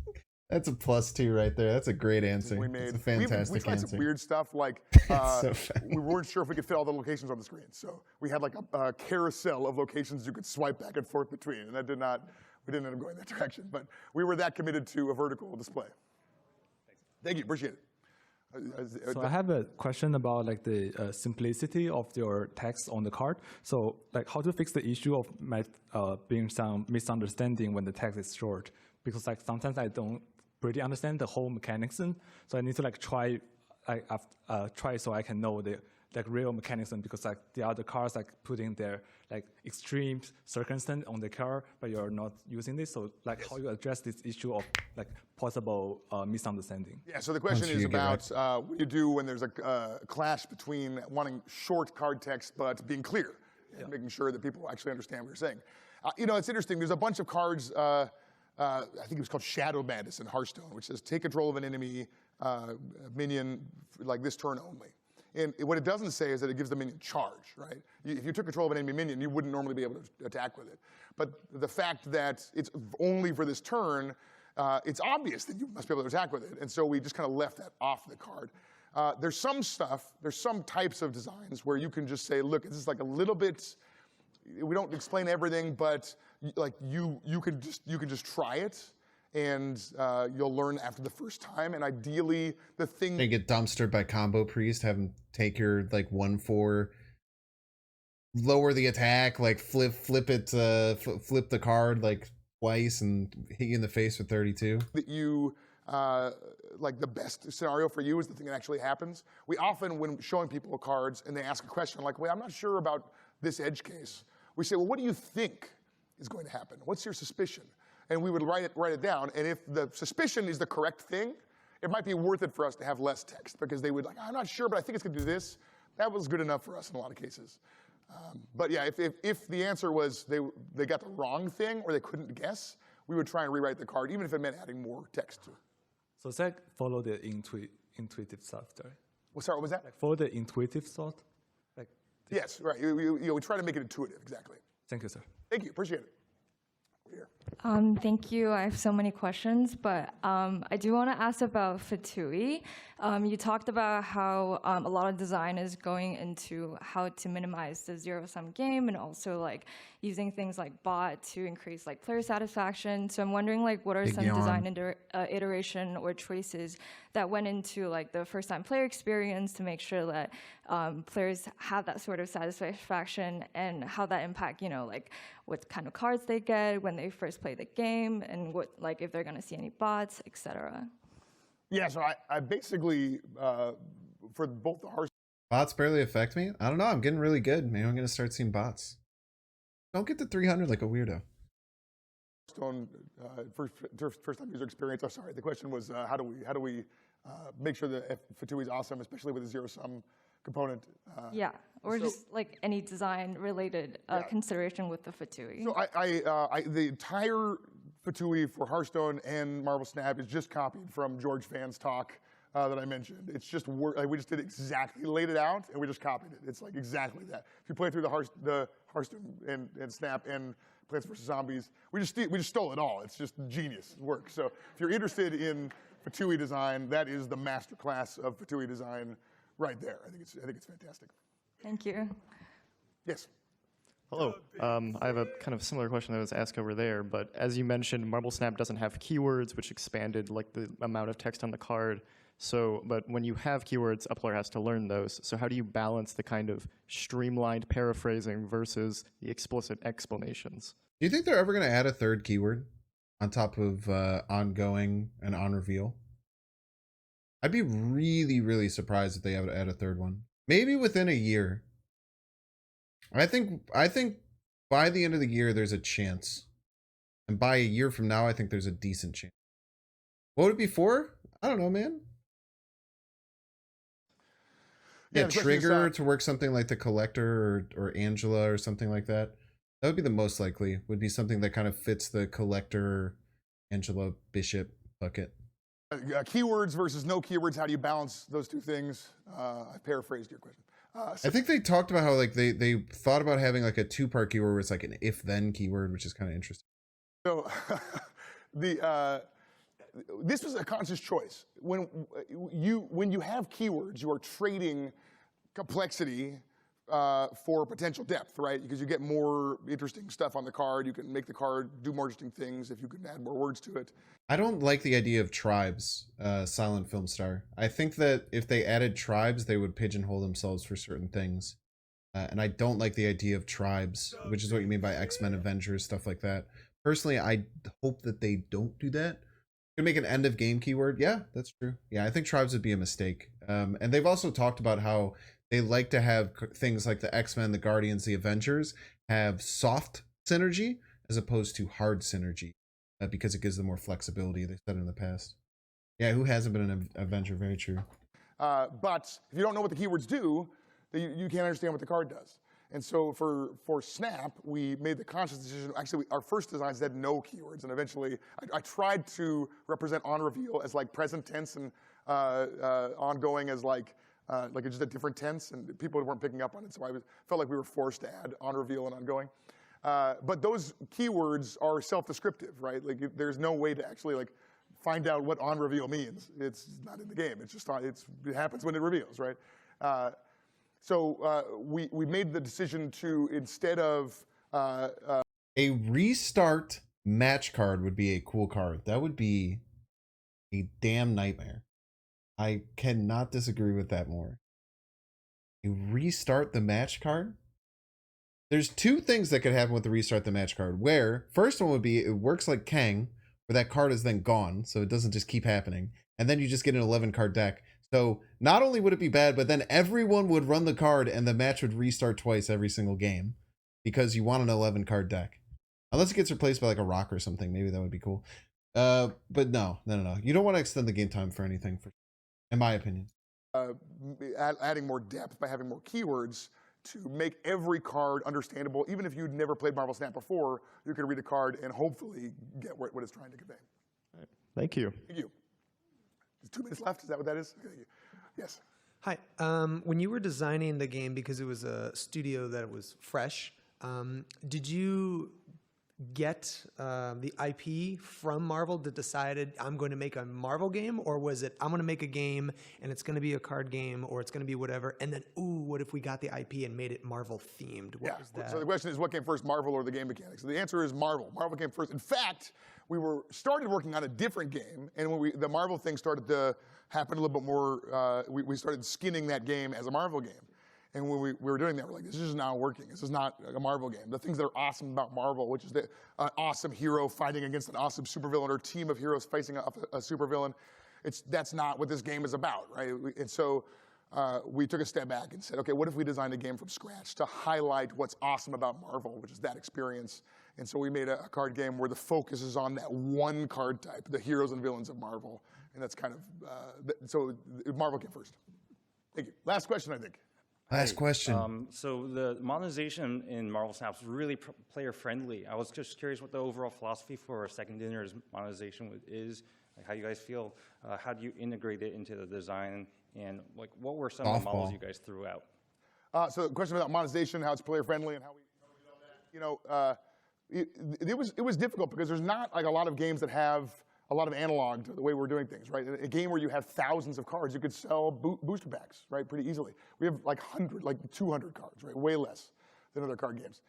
That's a +2 right there. That's a great answer. It's a fantastic we tried answer. some weird stuff like we weren't sure if we could fit all the locations on the screen, so we had like a carousel of locations you could swipe back and forth between, and that we didn't end up going that direction. But we were that committed to a vertical display. Thank you, appreciate it. So I have a question about like the simplicity of your text on the card. So like how to fix the issue of being some misunderstanding when the text is short, because like sometimes I don't really understand the whole mechanism. So I need to like try so I can know the like real mechanism, because like the other cards like putting their like extreme circumstance on the card, but you're not using this. So like how you address this issue of like possible misunderstanding. Yeah, so the question is about what you do when there's a clash between wanting short card text but being clear and making sure that people actually understand what you're saying. It's interesting. There's a bunch of cards, I think it was called Shadow Madness in Hearthstone, which says take control of an enemy minion like this turn only. And what it doesn't say is that it gives the minion charge, right? If you took control of an enemy minion, you wouldn't normally be able to attack with it. But the fact that it's only for this turn, it's obvious that you must be able to attack with it. And so we just kind of left that off the card. There's some types of designs where you can just say, look, this is like a little bit, we don't explain everything, but like you can just try it. And you'll learn after the first time. And ideally, the thing you get dumpstered by Combo Priest, have him take your like 1/4, lower the attack, like flip the card like twice and hit you in the face with 32. That you like the best scenario for you is the thing that actually happens. We often, when showing people cards and they ask a question like, "Wait, I'm not sure about this edge case," we say, "Well, what do you think is going to happen? What's your suspicion?" And we would write it down. And if the suspicion is the correct thing, it might be worth it for us to have less text, because they would like, I'm not sure, but I think it's going to do this. That was good enough for us in a lot of cases. But yeah, if the answer was they got the wrong thing or they couldn't guess, we would try and rewrite the card, even if it meant adding more text to it. So it's like follow the intuitive stuff, right? Well, sorry, what was that? Like follow the intuitive thought? Like yes, right. We try to make it intuitive, exactly. Thank you, sir. Thank you, appreciate it. Thank you. I have so many questions, but I do want to ask about Fatui. You talked about how a lot of design is going into how to minimize the zero-sum game, and also like using things like bot to increase like player satisfaction. So I'm wondering like what are some design iteration or choices that went into like the first-time player experience to make sure that players have that sort of satisfaction, and how that impact, like what kind of cards they get when they first play the game, and what like if they're going to see any bots, etc. Yeah, so I basically for both the Hearthstone. Bots barely affect me. I don't know. I'm getting really good. Maybe I'm going to start seeing bots. Don't get to 300 like a weirdo. First time user experience. Oh, sorry. The question was how do we make sure that Fatui is awesome, especially with a zero sum component. Yeah, or so, just like any design related consideration with the Fatui. So the entire Fatui for Hearthstone and Marvel Snap is just copied from George Fan's talk that I mentioned. It's just like we just did exactly, laid it out, and we just copied it. It's like exactly that. If you play through the Hearthstone and Snap and Plants vs. Zombies, we just stole it all. It's just genius work. So if you're interested in Fatui design, that is the master class of Fatui design right there. I think it's fantastic. Thank you. Yes. Hello. I have a kind of similar question that was asked over there, but as you mentioned, Marble Snap doesn't have keywords, which expanded like the amount of text on the card. So, but when you have keywords, a player has to learn those. So how do you balance the kind of streamlined paraphrasing versus the explicit explanations? Do you think they're ever going to add a third keyword on top of ongoing and on reveal? I'd be really, really surprised if they ever add a third one. Maybe within a year. I think by the end of the year, there's a chance. And by a year from now, I think there's a decent chance. What would it be for? I don't know, man. Yeah, trigger to work something like the Collector or Angela or something like that. That would be the most likely. Would be something that kind of fits the Collector, Angela, Bishop bucket. Keywords versus no keywords. How do you balance those two things? I paraphrased your question. I think they talked about how like they thought about having like a two-part keyword where it's like an if-then keyword, which is kind of interesting. So this was a conscious choice. When you have keywords, you are trading complexity for potential depth, right? Because you get more interesting stuff on the card. You can make the card do more interesting things if you can add more words to it. I don't like the idea of tribes, Silent Film Star. I think that if they added tribes, they would pigeonhole themselves for certain things. And I don't like the idea of tribes, which is what you mean by X-Men, Avengers, stuff like that. Personally, I hope that they don't do that. Could make an end of game keyword. Yeah, that's true. Yeah, I think tribes would be a mistake. And they've also talked about how they like to have things like the X-Men, the Guardians, the Avengers have soft synergy as opposed to hard synergy because it gives them more flexibility. They said in the past. Yeah, who hasn't been an Avenger? Very true. But if you don't know what the keywords do, then you can't understand what the card does. And so for Snap, we made the conscious decision. Actually, our first designs had no keywords, and eventually I tried to represent on reveal as like present tense and ongoing as like just a different tense, and people weren't picking up on it. So I felt like we were forced to add on reveal and ongoing. But those keywords are self-descriptive, right? Like there's no way to actually like find out what on reveal means. It's not in the game. It's just it happens when it reveals, right? So we made the decision to, instead of a restart match card would be a cool card. That would be a damn nightmare. I cannot disagree with that more. A restart the match card? There's two things that could happen with the restart the match card, where first one would be it works like Kang, where that card is then gone, so it doesn't just keep happening. And then you just get an 11 card deck. So not only would it be bad, but then everyone would run the card and the match would restart twice every single game because you want an 11 card deck. Unless it gets replaced by like a rock or something, maybe that would be cool. But no. You don't want to extend the game time for anything, in my opinion. Adding more depth by having more keywords to make every card understandable. Even if you'd never played Marvel Snap before, you could read a card and hopefully get what it's trying to convey. Right. Thank you. Thank you. 2 minutes left, is that what that is? Okay. Yes. Hi. When you were designing the game, because it was a studio that was fresh, did you get the IP from Marvel that decided I'm going to make a Marvel game, or was it I'm going to make a game and it's going to be a card game or it's going to be whatever, and then what if we got the IP and made it Marvel themed? What was that? So the question is, what came first, Marvel or the game mechanics? So the answer is Marvel. Marvel came first. In fact, we started working on a different game, and when the Marvel thing started to happen a little bit more, we started skinning that game as a Marvel game. And when we were doing that, we're like, this is just not working. This is not a Marvel game. The things that are awesome about Marvel, which is the awesome hero fighting against an awesome supervillain, or team of heroes facing a supervillain, that's not what this game is about, right? And so we took a step back and said, okay, what if we designed a game from scratch to highlight what's awesome about Marvel, which is that experience. And so we made a card game where the focus is on that one card type, the heroes and villains of Marvel. And that's kind of, so Marvel came first. Thank you. Last question, I think. Last question. So the monetization in Marvel Snap is really player friendly. I was just curious what the overall philosophy for second dinner's monetization is. Like how you guys feel. How do you integrate it into the design? And like, what were some of the models you guys threw out? So the question about monetization, how it's player friendly, and how we do all that. You know, it was difficult because there's not like a lot of games that have a lot of analog to the way we're doing things, right? In a game where you have thousands of cards, you could sell booster packs, right, pretty easily. We have like 200 cards, right? Way less than other card games.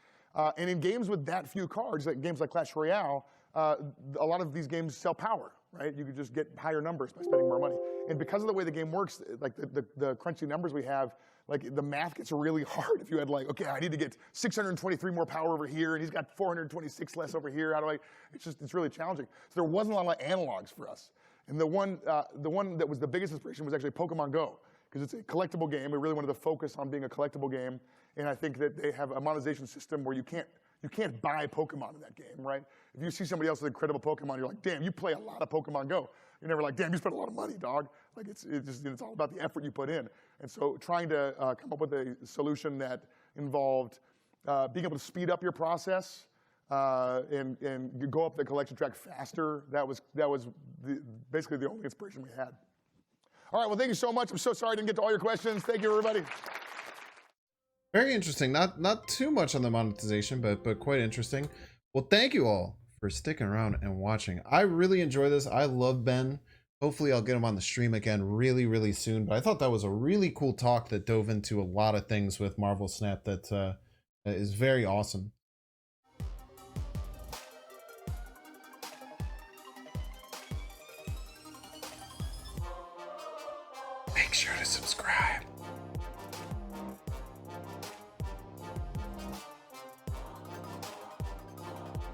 And in games with that few cards, like games like Clash Royale, a lot of these games sell power, right? You could just get higher numbers by spending more money. And because of the way the game works, like the crunchy numbers we have, like the math gets really hard. If you had like, okay, I need to get 623 more power over here, and he's got 426 less over here. How do I? It's really challenging. So there wasn't a lot of analogs for us. And the one that was the biggest inspiration was actually Pokemon Go, because it's a collectible game. We really wanted to focus on being a collectible game, and I think that they have a monetization system where you can't buy Pokemon in that game, right? If you see somebody else with incredible Pokemon, you're like, damn, you play a lot of Pokemon Go. You're never like, damn, you spent a lot of money, dog. Like it's all about the effort you put in. And so trying to come up with a solution that involved being able to speed up your process and go up the collection track faster, that was basically the only inspiration we had. All right, well, thank you so much. I'm so sorry I didn't get to all your questions. Thank you, everybody. Very interesting. Not too much on the monetization, but quite interesting. Well, thank you all for sticking around and watching. I really enjoy this. I love Ben. Hopefully I'll get him on the stream again really, really soon. But I thought that was a really cool talk that dove into a lot of things with Marvel Snap that is very awesome. Make sure to subscribe.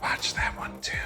Watch that one too.